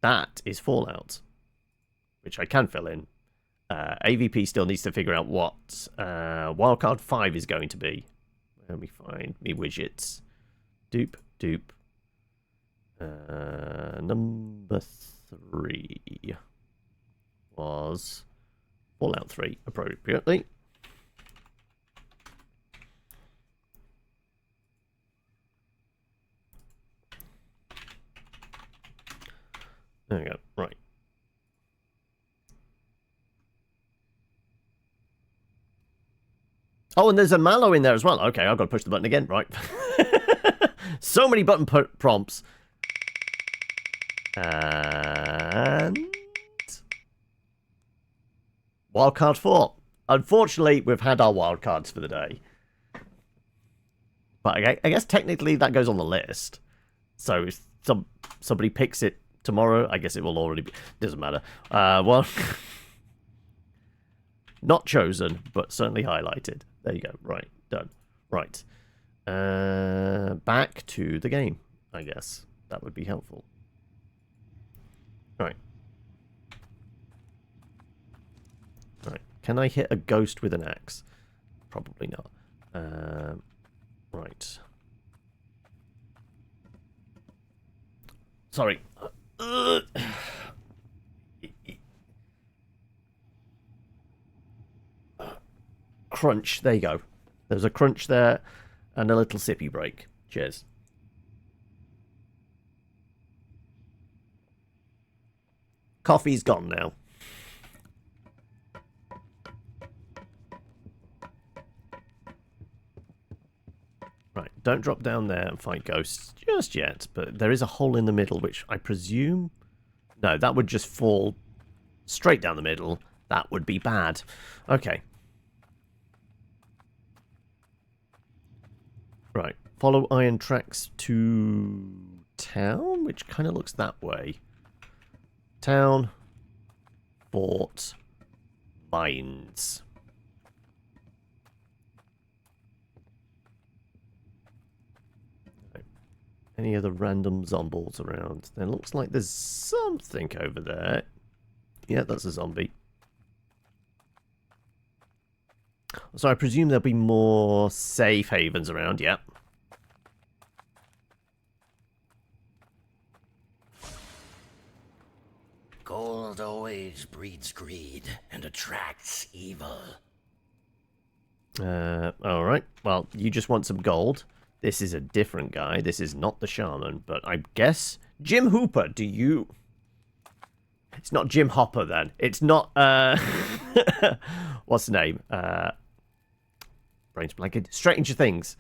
That is Fallout, which I can fill in. AVP still needs to figure out what wildcard 5 is going to be. Let me find me widgets. Doop. Number 3 was Fallout 3, appropriately. There we go. Right. Oh, and there's a Mallow in there as well. Okay, I've got to push the button again. Right. So many button prompts. And wildcard 4. Unfortunately, we've had our wildcards for the day. But I guess technically that goes on the list. So if somebody picks it tomorrow, I guess it will already be... Doesn't matter. Well... Not chosen, but certainly highlighted. There you go. Right. Done. Right. Back to the game, I guess. That would be helpful. Right. Right. Can I hit a ghost with an axe? Probably not. Right. Sorry. Crunch. There you go. There's a crunch there and a little sippy break. Cheers. Coffee's gone now. Right, don't drop down there and fight ghosts just yet, but there is a hole in the middle, which I presume... No, that would just fall straight down the middle. That would be bad. Okay. Right, follow iron tracks to town, which kind of looks that way. Town, fort, mines. Any other random zombies around? There looks like there's something over there. Yeah, that's a zombie. So I presume there'll be more safe havens around, yep. Gold always breeds greed and attracts evil. Alright. Well, you just want some gold. This is a different guy. This is not the shaman, but I guess... Jim Hooper, do you... It's not Jim Hopper, then. It's not, what's the name? Brains blanket. Stranger Things.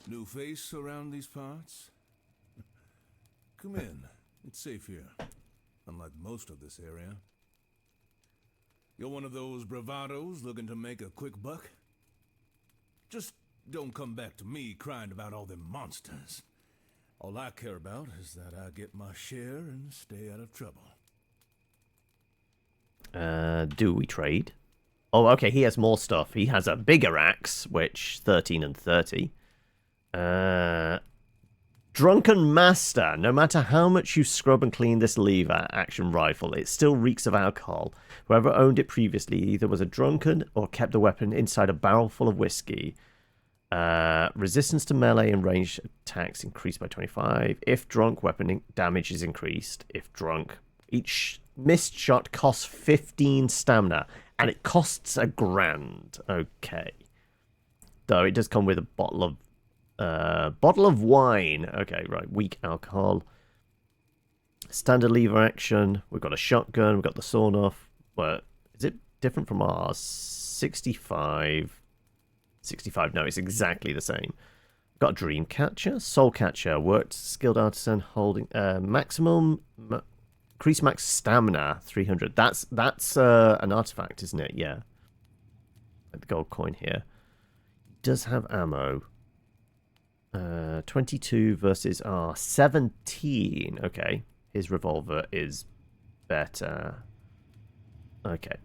New face around these parts? Come in. It's safe here. Unlike most of this area. You're one of those bravados looking to make a quick buck? Just don't come back to me crying about all them monsters. All I care about is that I get my share and stay out of trouble. Do we trade? Oh, okay, he has more stuff. He has a bigger axe, which 13 and 30. Drunken Master. No matter how much you scrub and clean this lever action rifle, it still reeks of alcohol. Whoever owned it previously either was a drunkard or kept the weapon inside a barrel full of whiskey. Resistance to melee and ranged attacks increased by 25. If drunk, weapon damage is increased. If drunk, each missed shot costs 15 stamina, and it costs $1,000. Okay, though it does come with a bottle of wine. Okay, right. Weak alcohol. Standard lever action. We've got a shotgun. We've got the sawn off. But is it different from ours? 65. 65. No, it's exactly the same. Got a dream catcher, soul catcher, worked skilled artisan, holding maximum increase max stamina 300. That's an artifact, isn't it? Yeah. Like the gold coin here. Does have ammo. 22 versus R 17. Okay, his revolver is better. Okay.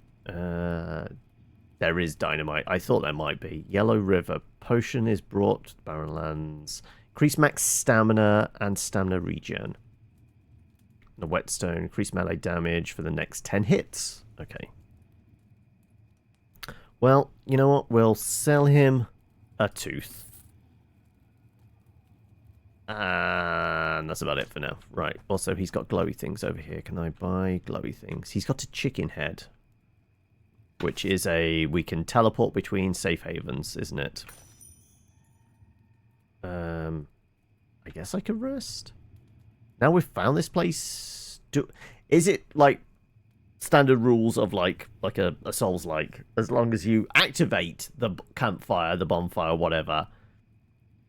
There is dynamite. I thought there might be. Yellow River. Potion is brought to the Barren Lands. Increase max stamina and stamina regen. The whetstone. Increase melee damage for the next 10 hits. Okay. Well, you know what? We'll sell him a tooth. And that's about it for now. Right. Also, he's got glowy things over here. Can I buy glowy things? He's got a chicken head. Which is we can teleport between safe havens, isn't it? I guess I could rest. Now we've found this place. Is it like standard rules of like a Souls-like? As long as you activate the campfire, the bonfire, whatever,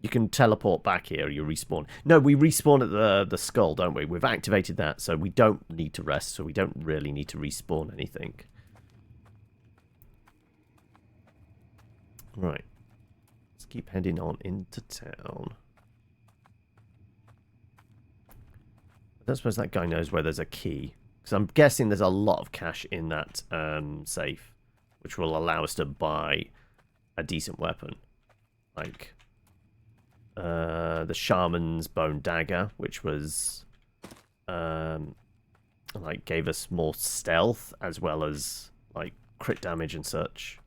you can teleport back here. You respawn. No, we respawn at the skull, don't we? We've activated that, so we don't need to rest. So we don't really need to respawn anything. Right. Let's keep heading on into town. I don't suppose that guy knows where there's a key. Because I'm guessing there's a lot of cash in that safe. Which will allow us to buy a decent weapon. Like the Shaman's Bone Dagger. Which was... like gave us more stealth. As well as... like crit damage and such.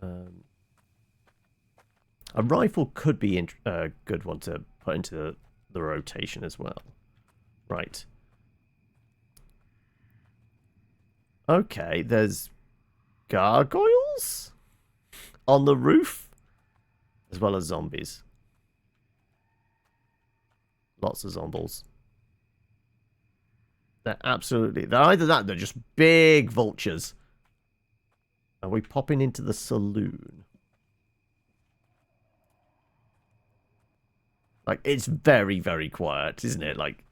A rifle could be a good one to put into the rotation as well. Right. Okay, there's gargoyles on the roof, as well as zombies. Lots of zombies. They're either that, they're just big vultures. Are we popping into the saloon? Like, it's very, very quiet, isn't it? Like,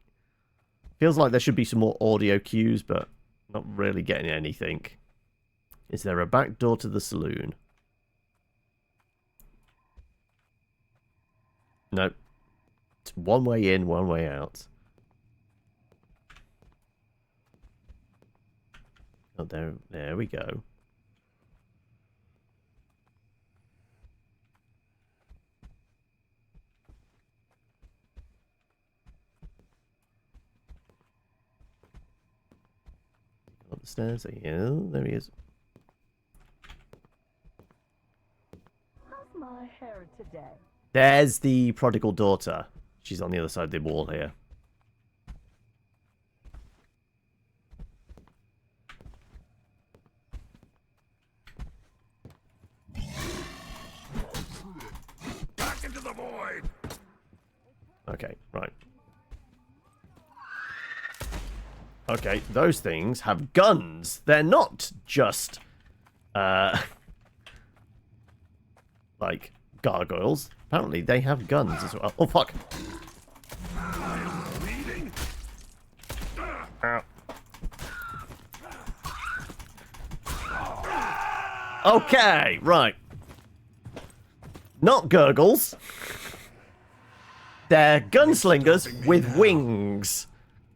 feels like there should be some more audio cues, but not really getting anything. Is there a back door to the saloon? Nope. It's one way in, one way out. Oh, there we go. Up the stairs. Yeah, there he is. How's my hair today? There's the prodigal daughter. She's on the other side of the wall here. Back into the void! Okay, right. Okay, those things have guns. They're not just, like, gargoyles. Apparently, they have guns as well. Oh, fuck. Bleeding? Ow. Okay, right. Not gurgles. They're gunslingers with wings.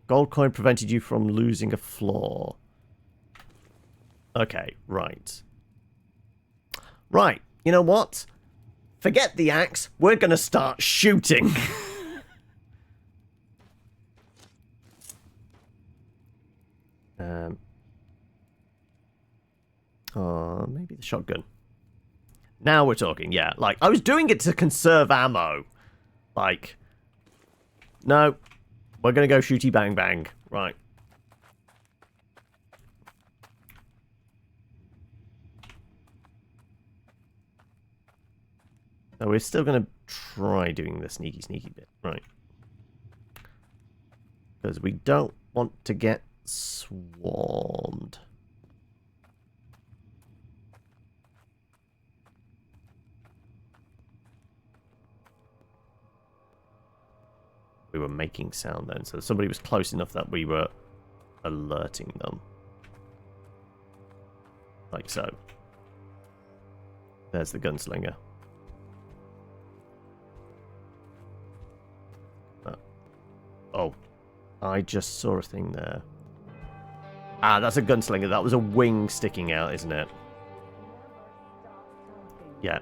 Gold coin prevented you from losing a floor. Okay, right. Right, you know what? Forget the axe. We're going to start shooting. Oh, maybe the shotgun. Now we're talking, yeah. Like, I was doing it to conserve ammo. Like, no. We're going to go shooty bang bang. Right. So we're still going to try doing the sneaky bit. Right. Because we don't want to get swarmed. We were making sound then, so somebody was close enough that we were alerting them. Like so. There's the gunslinger. Oh, I just saw a thing there. Ah, that's a gunslinger. That was a wing sticking out, isn't it? Yeah.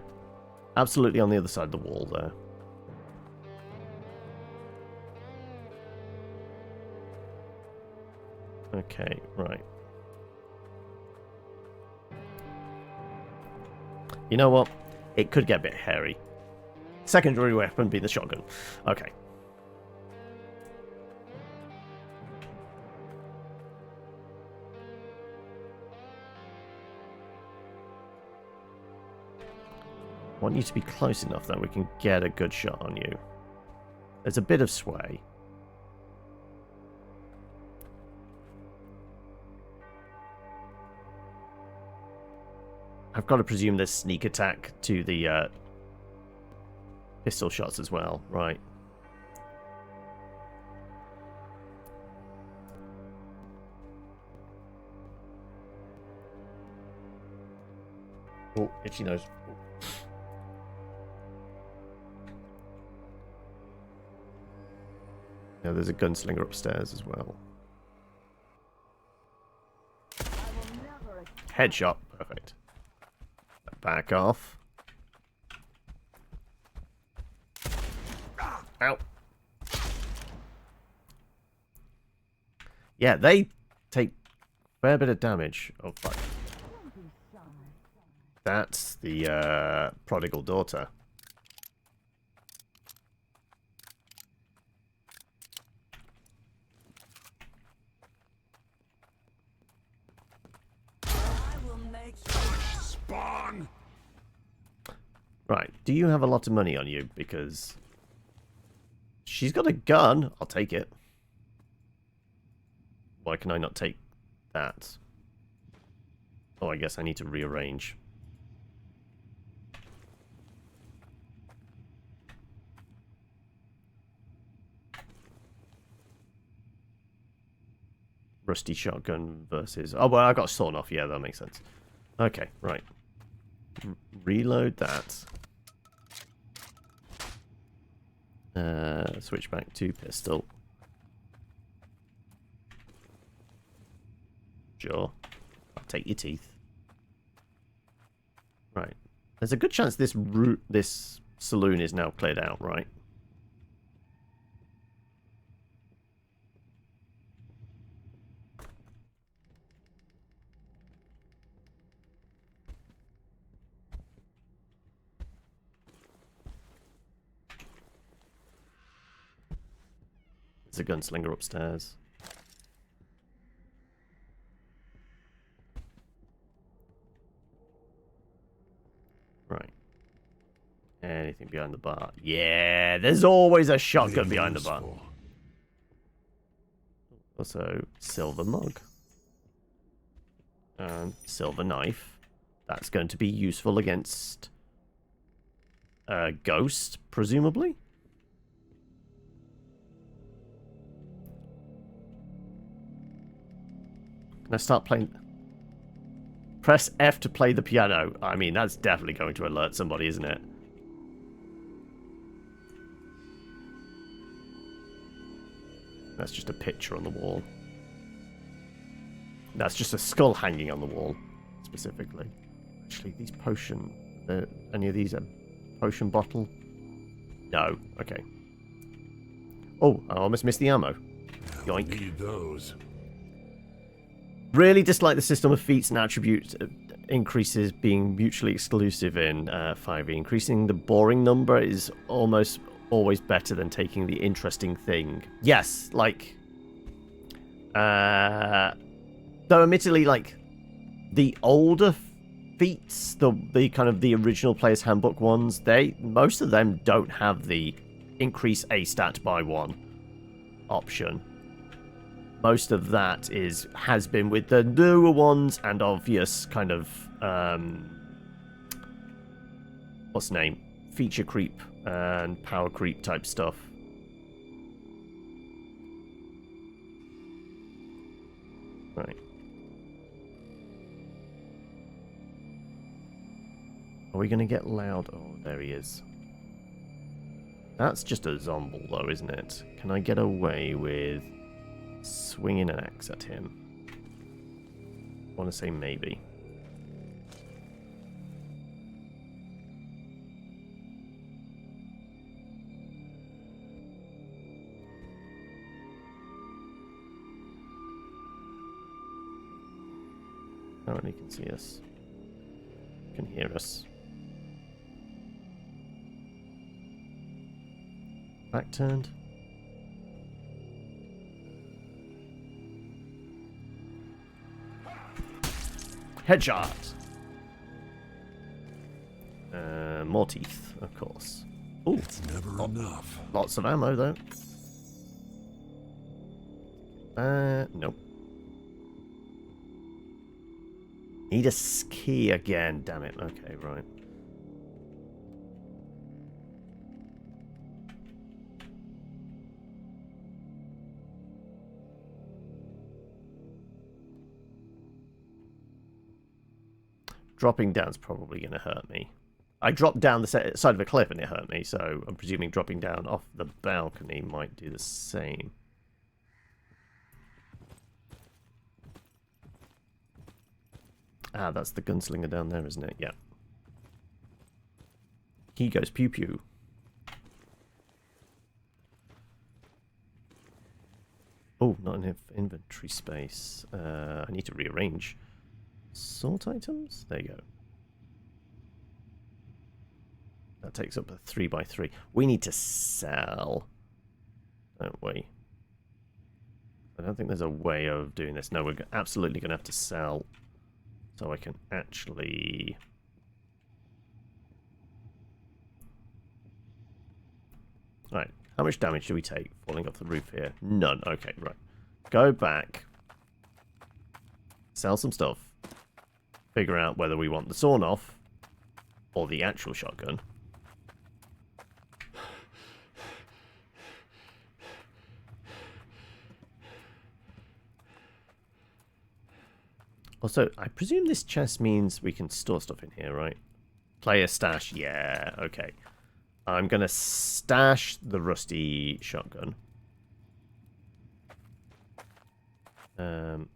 Absolutely on the other side of the wall there. Okay, right. You know what? It could get a bit hairy. Secondary weapon being the shotgun. Okay. I want you to be close enough that we can get a good shot on you. There's a bit of sway. I've got to presume there's sneak attack to the pistol shots as well, right? Oh, itchy nose. Oh. Yeah, there's a gunslinger upstairs as well. Headshot, perfect. Back off. Ow. Yeah, they take a fair bit of damage. Oh, fuck. That's the prodigal daughter. Spawn! Right, do you have a lot of money on you? Because she's got a gun. I'll take it. Why can I not take that? Oh, I guess I need to rearrange. Rusty shotgun versus... Oh, well, I got sawn off. Yeah, that makes sense. Okay, right. Reload that. Switch back to pistol. Sure. I'll take your teeth. Right. There's a good chance this saloon is now cleared out, right? There's a gunslinger upstairs. Right. Anything behind the bar? Yeah, there's always a shotgun behind the bar. Also, silver mug. And silver knife. That's going to be useful against a ghost, presumably. Can I start playing? Press F to play the piano. I mean, that's definitely going to alert somebody, isn't it? That's just a picture on the wall. That's just a skull hanging on the wall, specifically. Actually, these potion... any of these a potion bottle? No. Okay. Oh, I almost missed the ammo. Yoink. Need those. Really dislike the system of feats and attribute increases being mutually exclusive in 5e. Increasing the boring number is almost always better than taking the interesting thing. Yes, like... though admittedly, like, the older feats, the kind of the original Player's Handbook ones, most of them don't have the increase a stat by 1 option. Most of that has been with the newer ones and obvious kind of what's the name? Feature creep and power creep type stuff. Right. Are we gonna get loud? Oh, there he is. That's just a zomble though, isn't it? Can I get away with swinging an axe at him? I want to say maybe. Apparently can see us. Can hear us. Back turned. Headshot! More teeth, of course. Ooh, It's never enough. lots of ammo, though. Nope. Need a ski again, damn it. Okay, right. Dropping down's probably going to hurt me. I dropped down the side of a cliff and it hurt me, so I'm presuming dropping down off the balcony might do the same. Ah, that's the gunslinger down there, isn't it? Yeah. He goes pew pew. Oh, not enough inventory space. I need to rearrange. Sort items? There you go. That takes up a 3x3. We need to sell, don't we? I don't think there's a way of doing this. No, we're absolutely going to have to sell. So I can actually... Right, how much damage do we take falling off the roof here? None. Okay, right. Go back. Sell some stuff. Figure out whether we want the sawn-off or the actual shotgun. Also, I presume this chest means we can store stuff in here, right? Player stash, yeah, okay. I'm going to stash the rusty shotgun. And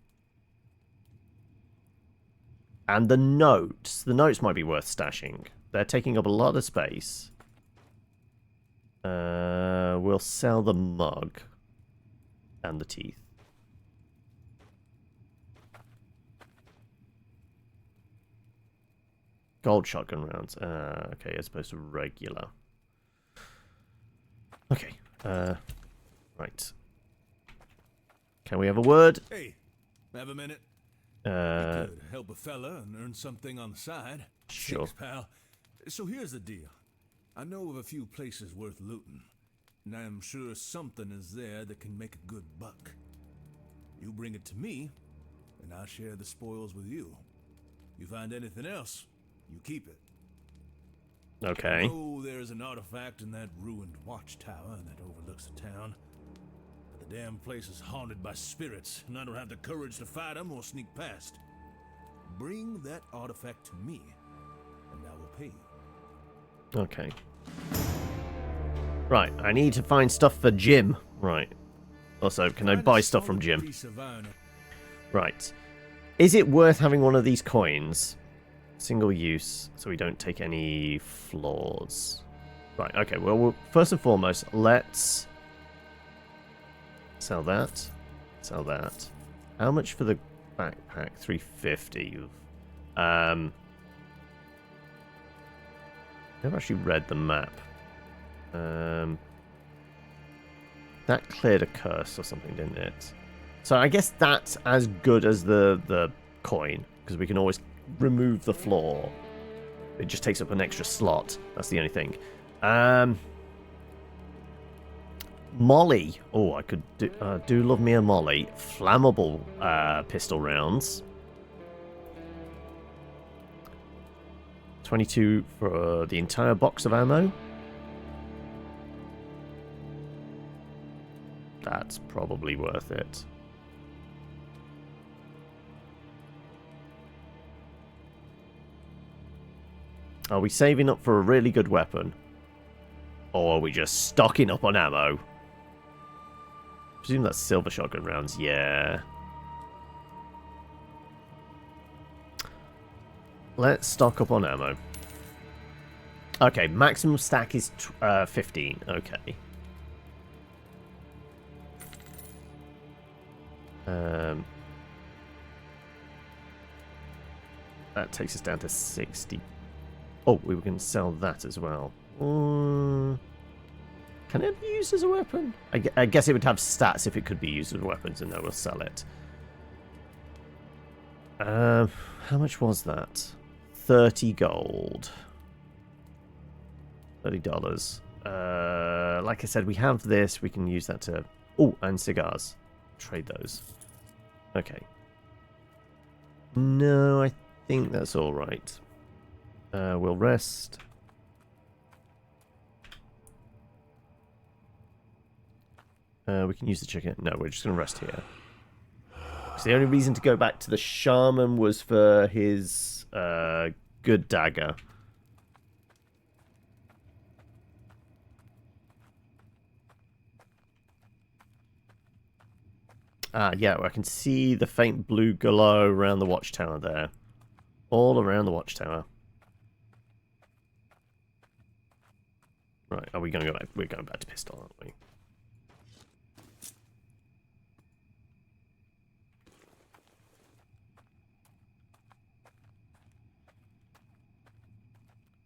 the notes. The notes might be worth stashing. They're taking up a lot of space. We'll sell the mug. And the teeth. Gold shotgun rounds. Okay, as opposed to regular. Okay. Right. Can we have a word? Hey, have a minute? Could help a fella and earn something on the side. Sure. Thanks, pal. So here's the deal. I know of a few places worth looting, and I'm sure something is there that can make a good buck. You bring it to me, and I'll share the spoils with you. You find anything else, you keep it. Okay. Oh, there's an artifact in that ruined watchtower that overlooks the town. But the damn place is haunted by spirits, and I don't have the courage to fight them or sneak past. Bring that artifact to me, and I will pay you. Okay. Right, I need to find stuff for Jim. Right. Also, can I buy stuff from Jim? Right. Is it worth having one of these coins? Single use, so we don't take any flaws. Right, okay, well, first and foremost, let's sell that. Sell that. How much for the backpack? 350. I've never actually read the map. That cleared a curse or something, didn't it? So I guess that's as good as the coin, because we can always remove the floor. It just takes up an extra slot. That's the only thing. Molly. Oh, I could do love me a Molly. Flammable pistol rounds. 22 for the entire box of ammo. That's probably worth it. Are we saving up for a really good weapon? Or are we just stocking up on ammo? I presume that's silver shotgun rounds, yeah. Let's stock up on ammo. Okay, maximum stack is 15, okay. That takes us down to 60. Oh, we can sell that as well. Can it be used as a weapon? I guess it would have stats if it could be used as a weapon, so no, we'll sell it. How much was that? 30 gold. $30. Like I said, we have this. We can use that to... Oh, and cigars. Trade those. Okay. No, I think that's all right. We'll rest. We can use the chicken. No, we're just going to rest here. So the only reason to go back to the shaman was for his good dagger. Yeah, I can see the faint blue glow around the watchtower there. All around the watchtower. Right, are we going to go back? We're going back to pistol, aren't we?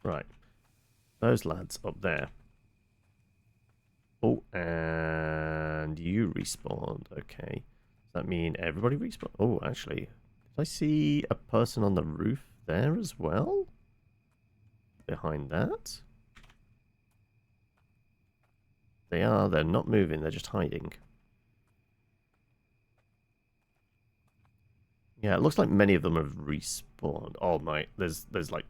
Right. those lads up there. Oh, and you respawned. Okay. Does that mean everybody respawned? Oh, actually, did I see a person on the roof there as well? Behind that? They are. They're not moving. They're just hiding. Yeah, it looks like many of them have respawned. Oh my, there's like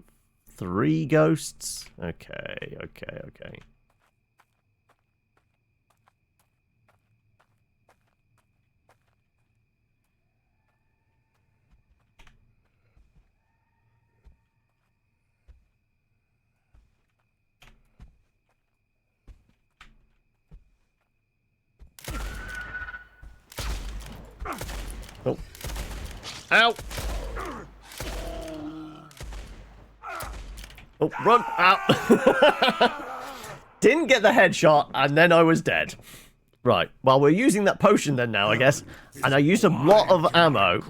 3 ghosts. Okay. Oh. Ow! Oh, run! Ow! Didn't get the headshot, and then I was dead. Right, well, we're using that potion then now, I guess. And I used a lot of ammo.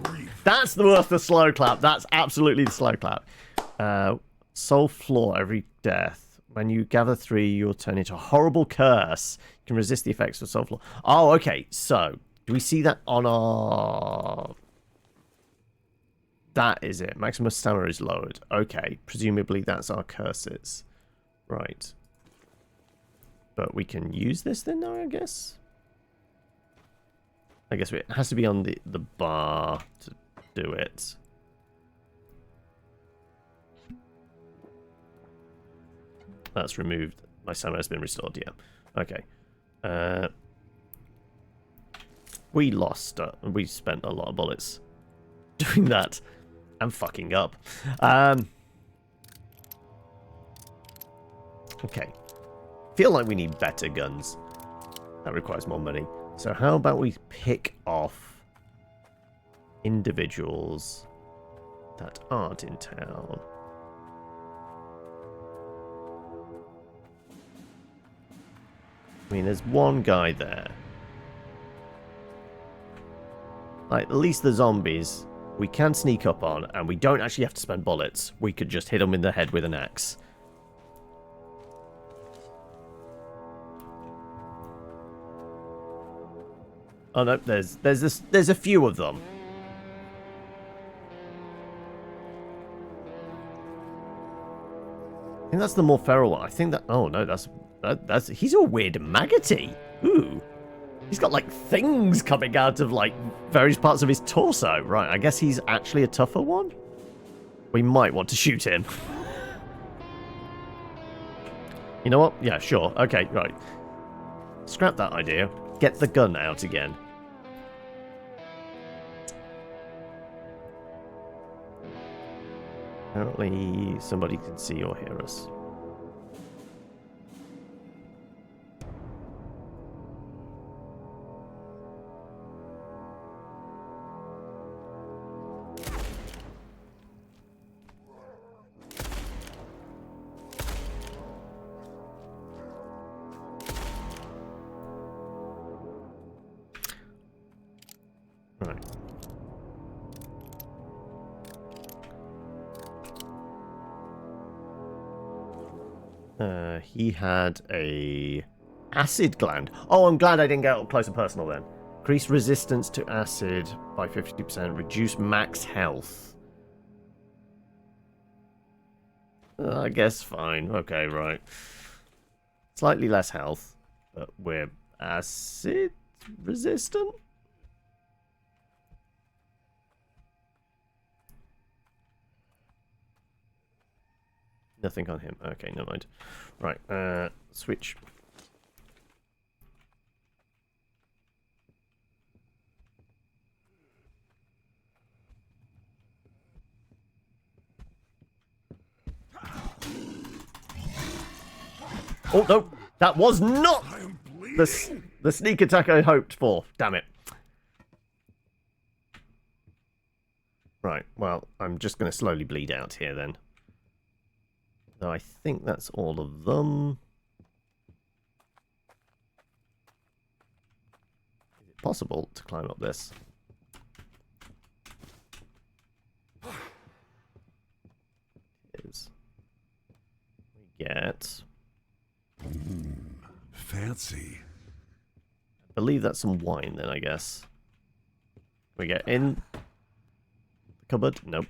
That's worth the slow clap. That's absolutely the slow clap. Soul Floor, every death. When you gather 3, you'll turn into a horrible curse. You can resist the effects of Soul Floor. Oh, okay, so, do we see that on our... That is it. Maximum stamina is lowered. Okay, presumably that's our curses. Right. But we can use this then now, I guess? I guess it has to be on the bar to do it. That's removed. My stamina has been restored, yeah. Okay. We lost. We spent a lot of bullets doing that. I'm fucking up. Okay. Feel like we need better guns. That requires more money. So how about we pick off individuals that aren't in town? I mean, there's one guy there. Like, at least the zombies we can sneak up on, and we don't actually have to spend bullets. We could just hit them in the head with an axe. Oh no, there's a few of them. I think that's the more feral one. I think that. Oh no, that's he's a weird maggoty. Ooh, he's got like things coming out of like various parts of his torso. Right, I guess he's actually a tougher one. We might want to shoot him. You know what? Yeah, sure. Okay, right. Scrap that idea. Get the gun out again. Apparently somebody can see or hear us. Right. He had a acid gland. Oh, I'm glad I didn't get up close and personal then. Increase resistance to acid by 50%. Reduce max health. I guess fine. Okay, right. Slightly less health, but we're acid resistant? Nothing on him. Okay, never mind. Right, switch. Oh, no! That was not the sneak attack I hoped for. Damn it. Right, well, I'm just going to slowly bleed out here then. Though I think that's all of them. Is it possible to climb up this? It is. We get I believe that's some wine then, I guess. We get in the cupboard? Nope.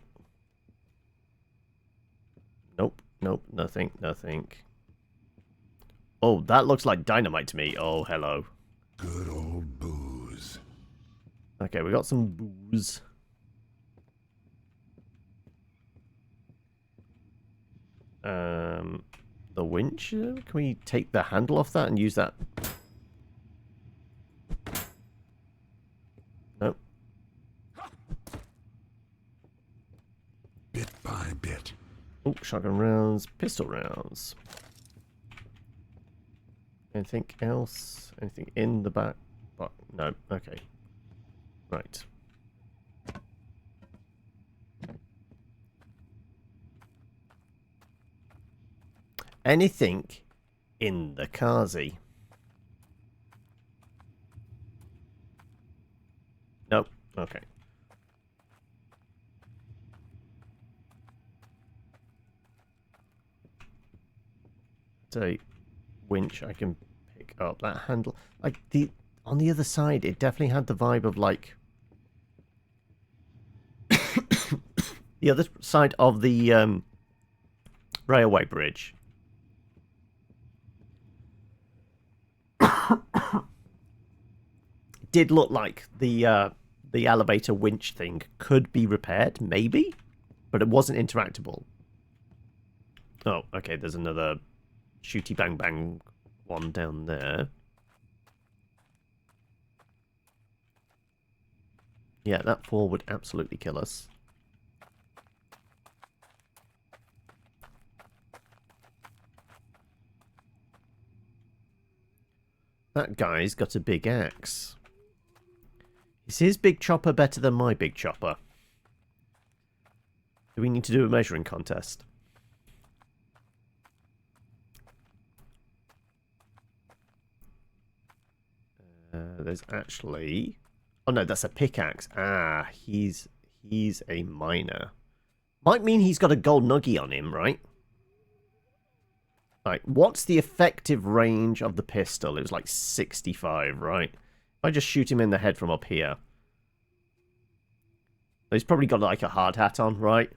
Nope, nope, nothing, nothing. Oh, that looks like dynamite to me. Oh, hello. Good old booze. Okay, we got some booze. The winch? Can we take the handle off that and use that? Nope. Bit by bit. Oh, shotgun rounds, pistol rounds. Anything else? Anything in the back? Oh, no, okay. Right. Anything in the Kazi? Nope. Okay. So, winch I can pick up. That handle, like on the other side, it definitely had the vibe of like the other side of the railway bridge. Did look like the elevator winch thing could be repaired, maybe, but it wasn't interactable. Oh, okay. There's another shooty bang bang one down there. Yeah, that fall would absolutely kill us. That guy's got a big axe. Is his big chopper better than my big chopper? Do we need to do a measuring contest? There's actually... Oh no, that's a pickaxe. Ah, he's a miner. Might mean he's got a gold nugget on him, right? Like, what's the effective range of the pistol? It was like 65, right? If I just shoot him in the head from up here. He's probably got like a hard hat on, right?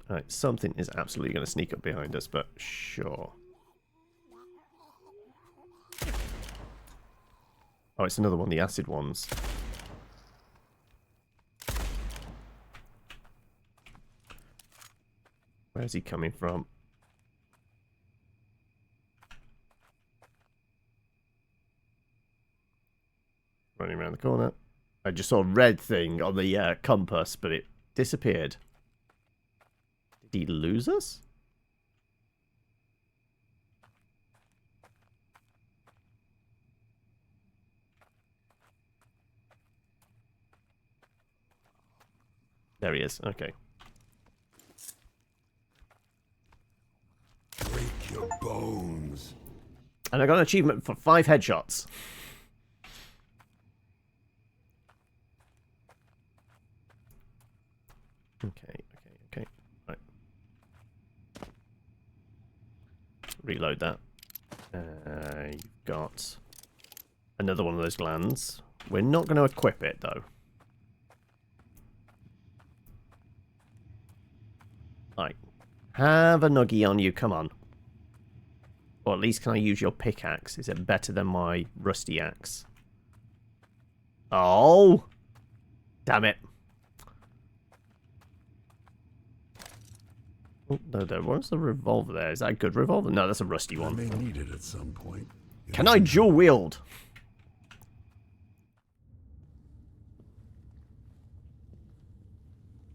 Alright, something is absolutely going to sneak up behind us, but sure. Oh, it's another one, the acid ones. Where's he coming from? Running around the corner. I just saw a red thing on the compass, but it disappeared. Did he lose us? There he is. Okay. Break your bones. And I got an achievement for 5 headshots. Okay. Right. Reload that. You've got another one of those glands. We're not going to equip it, though. Like, have a nuggy on you, come on. Or at least can I use your pickaxe? Is it better than my rusty axe? Oh! Damn it. Oh, no, there was a revolver there. Is that a good revolver? No, that's a rusty I one. may need it at some point. You Can never I know. dual wield?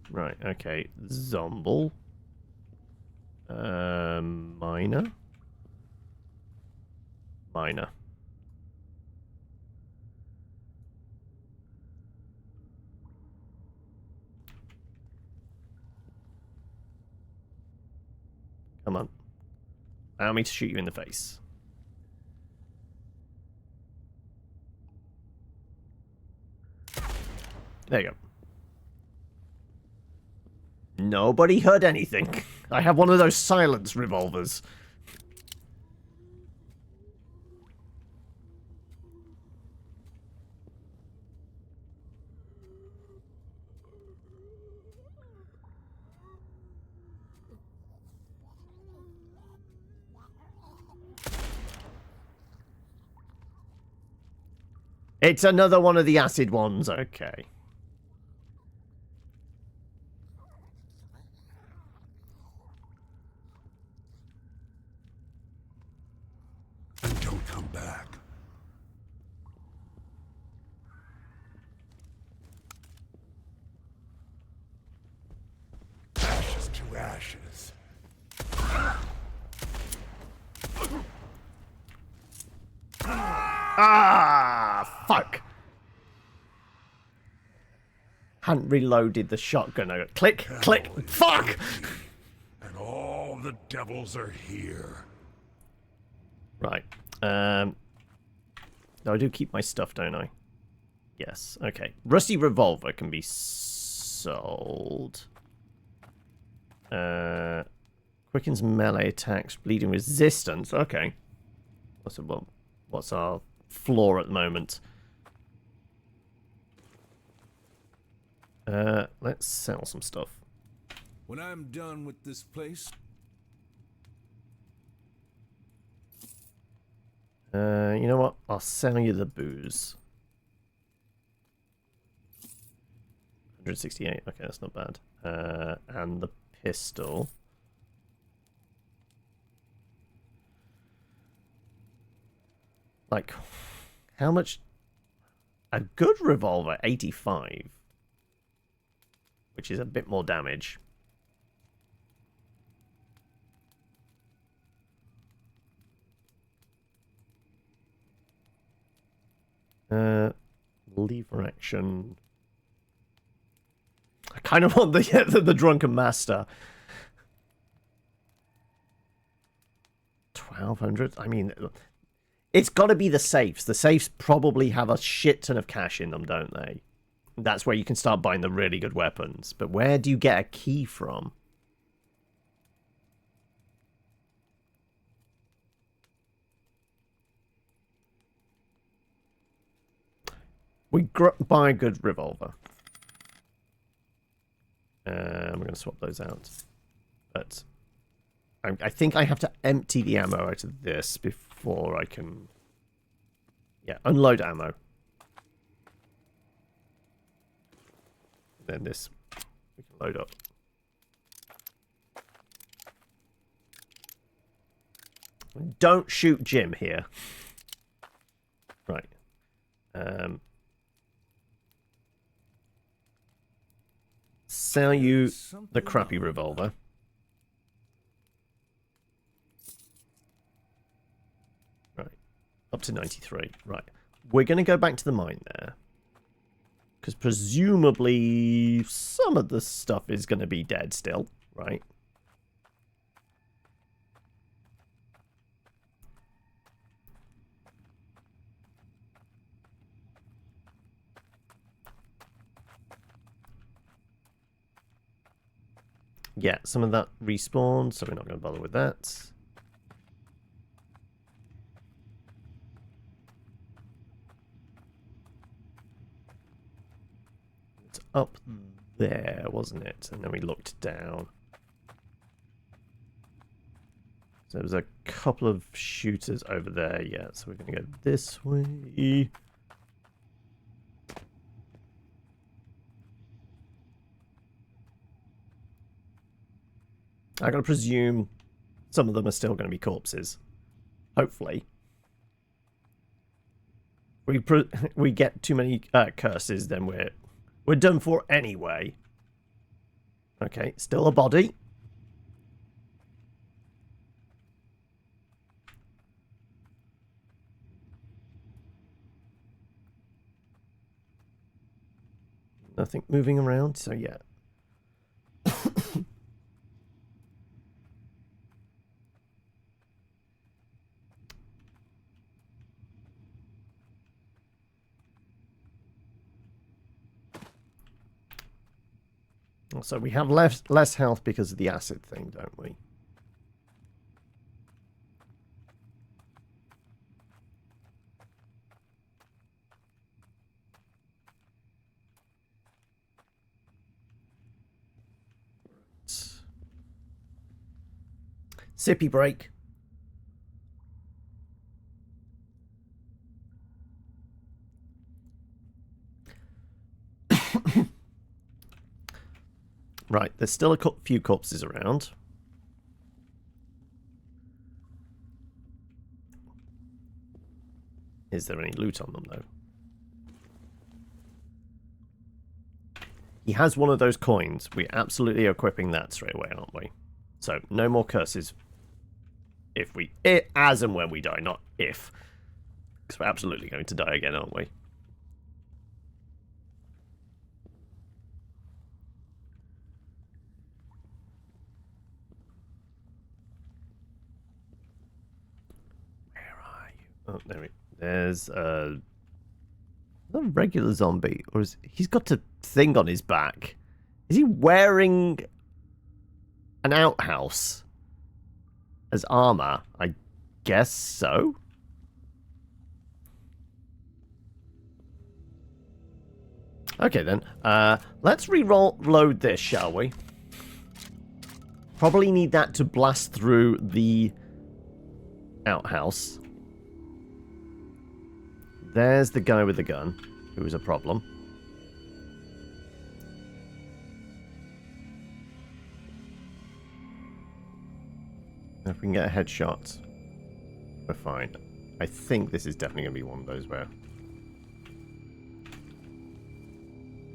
Right, okay. Zomble. Miner. Miner. Come on. Allow me to shoot you in the face. There you go. Nobody heard anything. I have one of those silence revolvers. It's another one of the acid ones. Okay. And don't come back. Ashes to ashes. Ah, fuck. Hadn't reloaded the shotgun. Click, click, fuck! And all the devils are here. Right. No, I do keep my stuff, don't I? Yes. Okay. Rusty revolver can be sold. Quickens melee attacks, bleeding resistance. Okay. What's our floor at the moment? Let's sell some stuff. When I'm done with this place, You know what? I'll sell you the booze. 168. Okay, that's not bad. And the pistol. Like, how much? A good revolver, 85. Which is a bit more damage. Lever action. I kind of want the drunken master. 1200. I mean, it's got to be the safes. The safes probably have a shit ton of cash in them, don't they? That's where you can start buying the really good weapons. But where do you get a key from? We buy a good revolver. We're going to swap those out. But I think I have to empty the ammo out of this before I can... Yeah, unload ammo. Then this we can load up. Don't shoot Jim here. Right. Sell you the crappy revolver. Right. Up to 93. Right. We're going to go back to the mine there. Because presumably some of the stuff is going to be dead still, right? Yeah, some of that respawned, so we're not going to bother with that. It's up there, wasn't it? And then we looked down. So there was a couple of shooters over there, yeah. So we're going to go this way. I gotta presume some of them are still going to be corpses. Hopefully. We get too many curses, then we're done for anyway. Okay, still a body. Nothing moving around, so yeah. So we have less health because of the acid thing, don't we? Sippy break. Right, there's still a few corpses around. Is there any loot on them, though? He has one of those coins. We're absolutely equipping that straight away, aren't we? So, no more curses. As and when we die, not if. Because we're absolutely going to die again, aren't we? Oh, there's a regular zombie, or he's got a thing on his back? Is he wearing an outhouse as armor? I guess so. Okay then, let's re-load this, shall we? Probably need that to blast through the outhouse. There's the guy with the gun, who is a problem. If we can get a headshot, we're fine. I think this is definitely going to be one of those where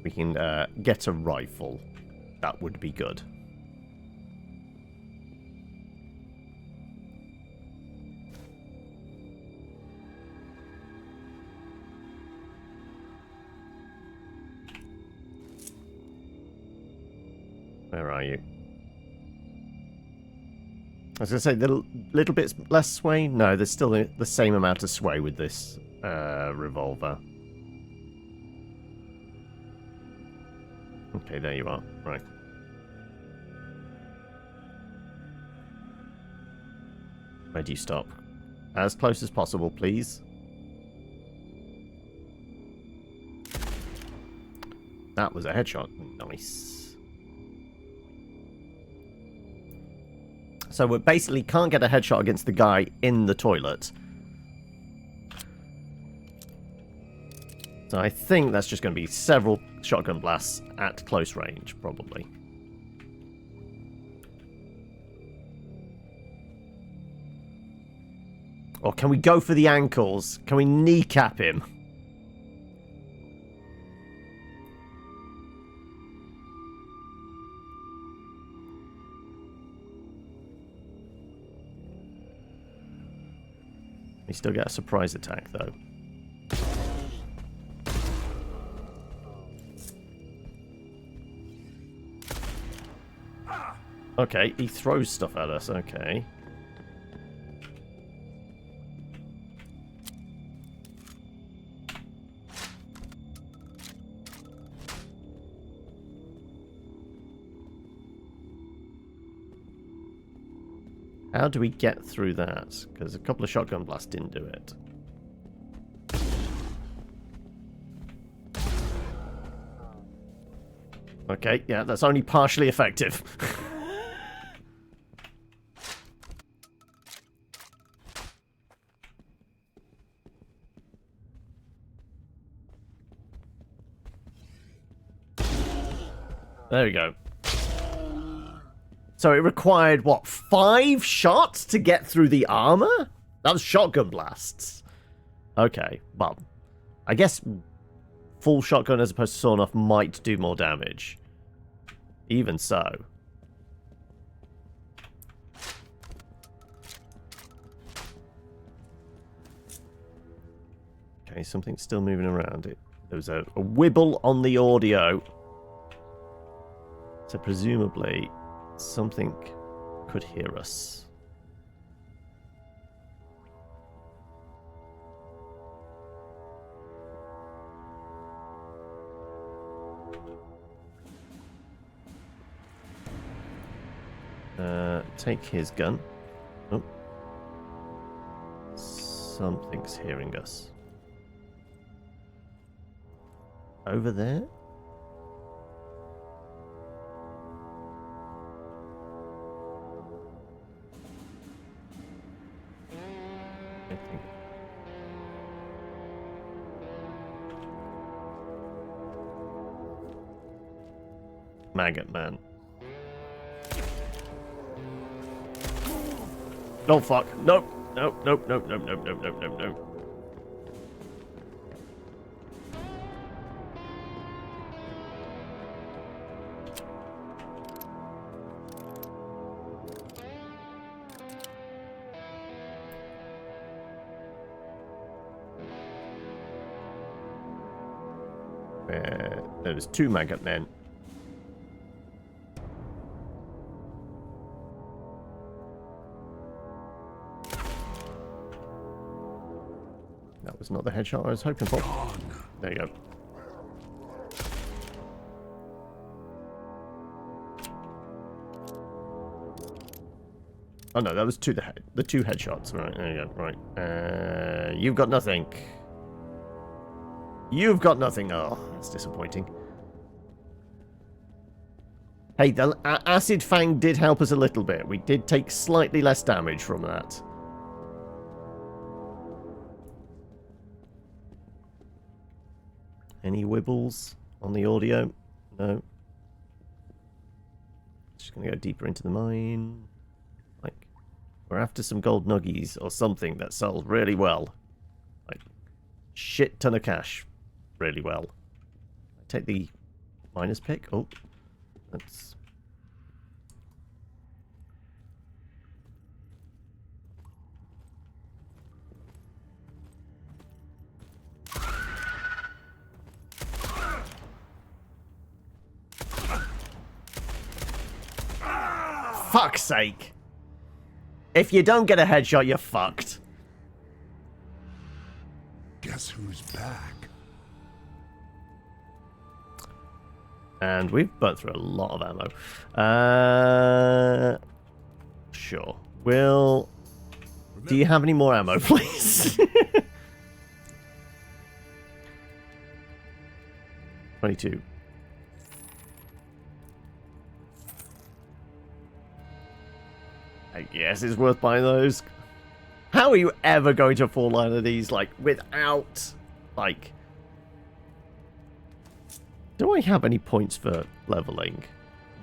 we can get a rifle. That would be good. Where are you? I was going to say, the little bits less sway? No, there's still the same amount of sway with this revolver. Okay, there you are. Right. Where do you stop? As close as possible, please. That was a headshot. Nice. So we basically can't get a headshot against the guy in the toilet. So I think that's just going to be several shotgun blasts at close range, probably. Or can we go for the ankles? Can we kneecap him? We still get a surprise attack, though. Okay, he throws stuff at us, okay. How do we get through that? Because a couple of shotgun blasts didn't do it. Okay, yeah, that's only partially effective. There we go. So it required, what, 5 shots to get through the armor? That was shotgun blasts. Okay, well, I guess full shotgun as opposed to sawn-off might do more damage. Even so. Okay, something's still moving around. There was a wibble on the audio. So presumably something could hear us. take his gun. Oh. Something's hearing us. Over there? I think. Maggot man. Oh fuck. Nope. Nope, nope, nope, nope, nope, nope, nope, nope, nope. There was 2 maggot men. That was not the headshot I was hoping for. There you go. Oh no, that was the 2 headshots. Right, there you go. Right. You've got nothing. You've got nothing. Oh, that's disappointing. Hey, the Acid Fang did help us a little bit. We did take slightly less damage from that. Any wibbles on the audio? No. Just gonna go deeper into the mine. Like, we're after some gold nuggies or something that sells really well. Like, shit ton of cash. Really well. Take the minus pick. Oh, that's... Fuck's sake! If you don't get a headshot, you're fucked. Guess who's back? And we've burnt through a lot of ammo. Sure. Will... Do you have any more ammo, please? 22. I guess it's worth buying those. How are you ever going to fall out of these, like, without, like... Do I have any points for leveling?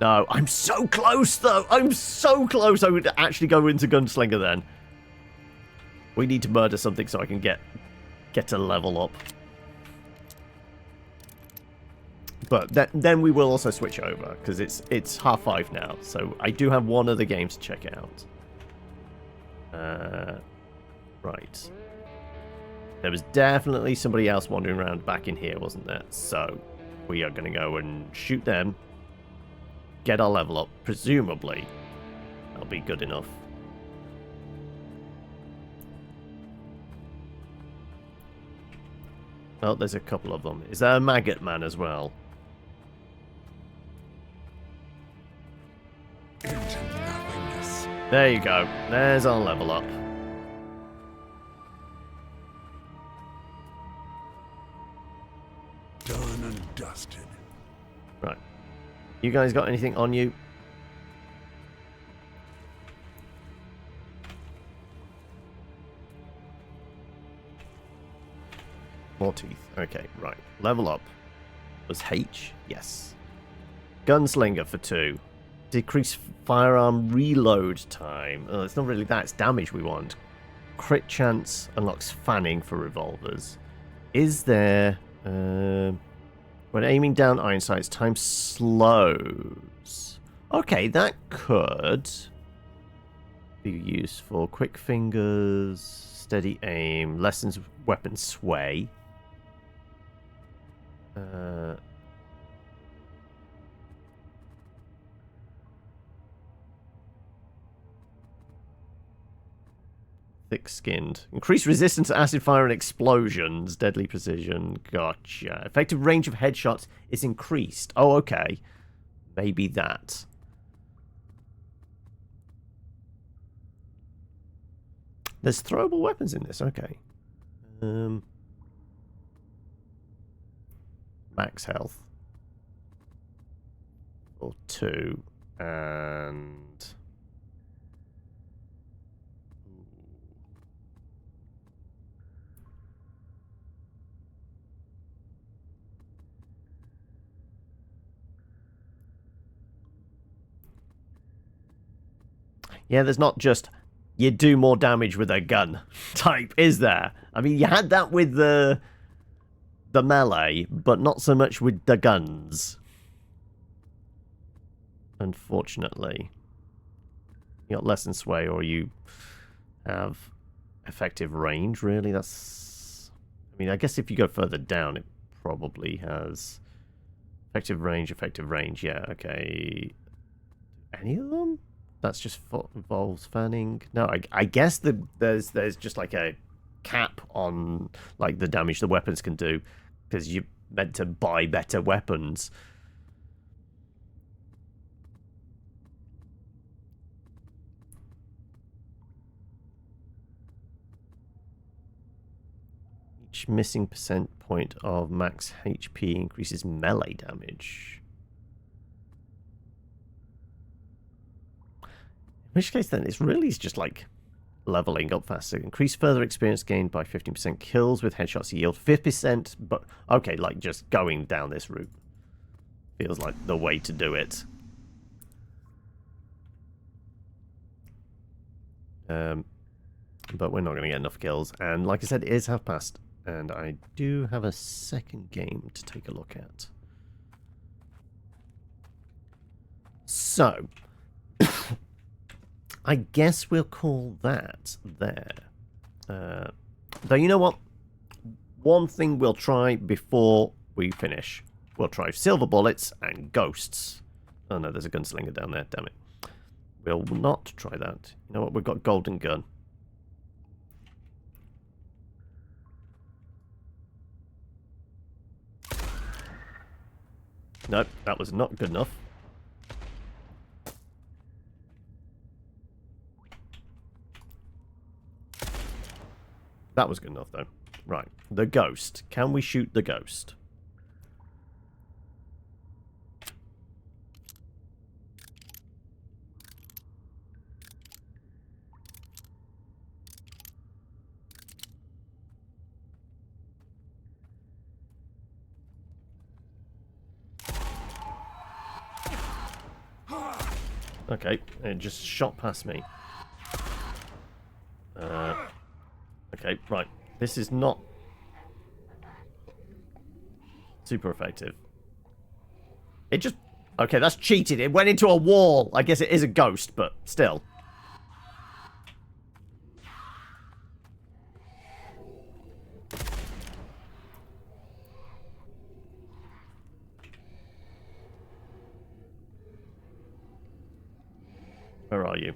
No, I'm so close, though! I'm so close I would actually go into Gunslinger, then. We need to murder something so I can get to level up. But then we will also switch over, because it's 5:30 now, so I do have one other game to check out. Right. There was definitely somebody else wandering around back in here, wasn't there? So, we are going to go and shoot them, get our level up, presumably. That'll be good enough. Oh, there's a couple of them. Is there a maggot man as well? Into nothingness. There you go. There's our level up. Done and dusted. Right. You guys got anything on you? More teeth. Okay, right. Level up. Was H? Yes. Gunslinger for 2. Decrease firearm reload time. Oh, it's not really that. It's damage we want. Crit chance unlocks fanning for revolvers. Is there... when aiming down iron sights, time slows. Okay, that could be useful. Quick fingers, steady aim, lessens weapon sway. Thick-skinned. Increased resistance to acid fire and explosions. Deadly precision. Gotcha. Effective range of headshots is increased. Oh, okay. Maybe that. There's throwable weapons in this, okay. Max health. Or 2. And... yeah, there's not just you do more damage with a gun type, is there? I mean, you had that with the melee, but not so much with the guns. Unfortunately. You got less than sway, or you have effective range, really. That's... I mean, I guess if you go further down, it probably has effective range, yeah, okay. Any of them? That's just involves fanning. No, I guess there's just like a cap on like the damage the weapons can do, because you're meant to buy better weapons. Each missing percent point of max HP increases melee damage. In which case, then, it's really just like leveling up faster. Increase further experience gained by 15%. Kills with headshots yield 50%. But, okay, like, just going down this route feels like the way to do it. But we're not going to get enough kills. And, like I said, it is half past. And I do have a second game to take a look at. So... I guess we'll call that there. Though, you know what? One thing we'll try before we finish. We'll try silver bullets and ghosts. Oh no, there's a gunslinger down there, damn it. We'll not try that. You know what? We've got golden gun. Nope, that was not good enough. That was good enough, though. Right. The ghost. Can we shoot the ghost? Okay. It just shot past me. Okay, right. This is not super effective. It just... okay, that's cheated. It went into a wall. I guess it is a ghost, but still. Where are you?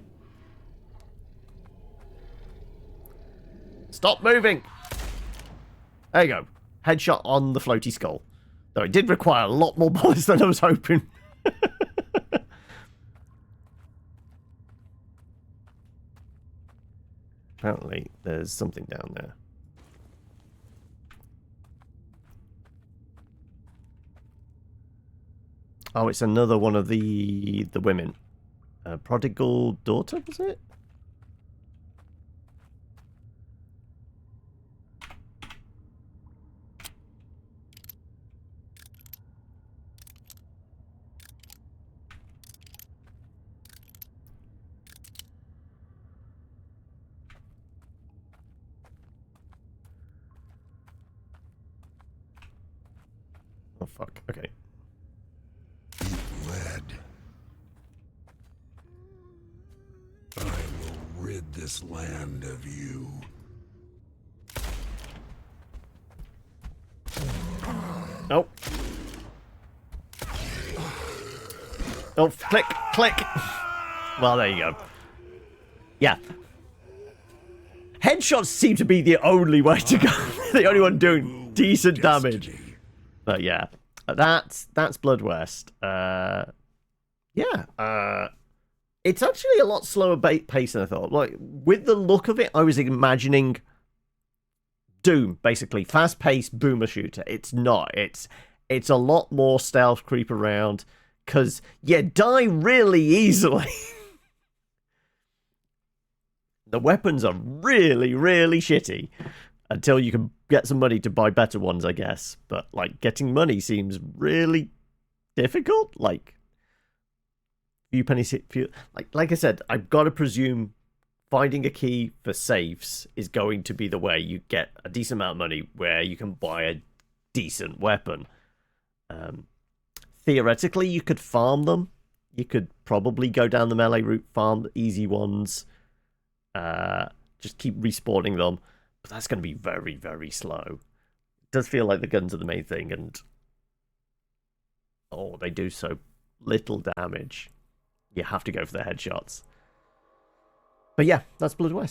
Stop moving! There you go. Headshot on the floaty skull. Though it did require a lot more bullets than I was hoping. Apparently, there's something down there. Oh, it's another one of the women. Prodigal daughter, was it? Oh, fuck. Okay. Eat lead. I will rid this land of you. Oh. Oh, click, click. Well, there you go. Yeah. Headshots seem to be the only way to go. The only one doing decent damage. But yeah, that's Blood West. Yeah. It's actually a lot slower pace than I thought. Like, with the look of it, I was imagining Doom, basically. Fast-paced boomer shooter. It's not. It's a lot more stealth creep around, because you die really easily. The weapons are really, really shitty until you can get some money to buy better ones, I guess. But, like, getting money seems really difficult. Like, few pennies, like I said, I've got to presume finding a key for safes is going to be the way you get a decent amount of money where you can buy a decent weapon. Theoretically, you could farm them. You could probably go down the melee route, farm the easy ones. Just keep respawning them. But that's going to be very, very slow. It does feel like the guns are the main thing, and oh, they do so little damage. You have to go for the headshots. But yeah, that's Blood West.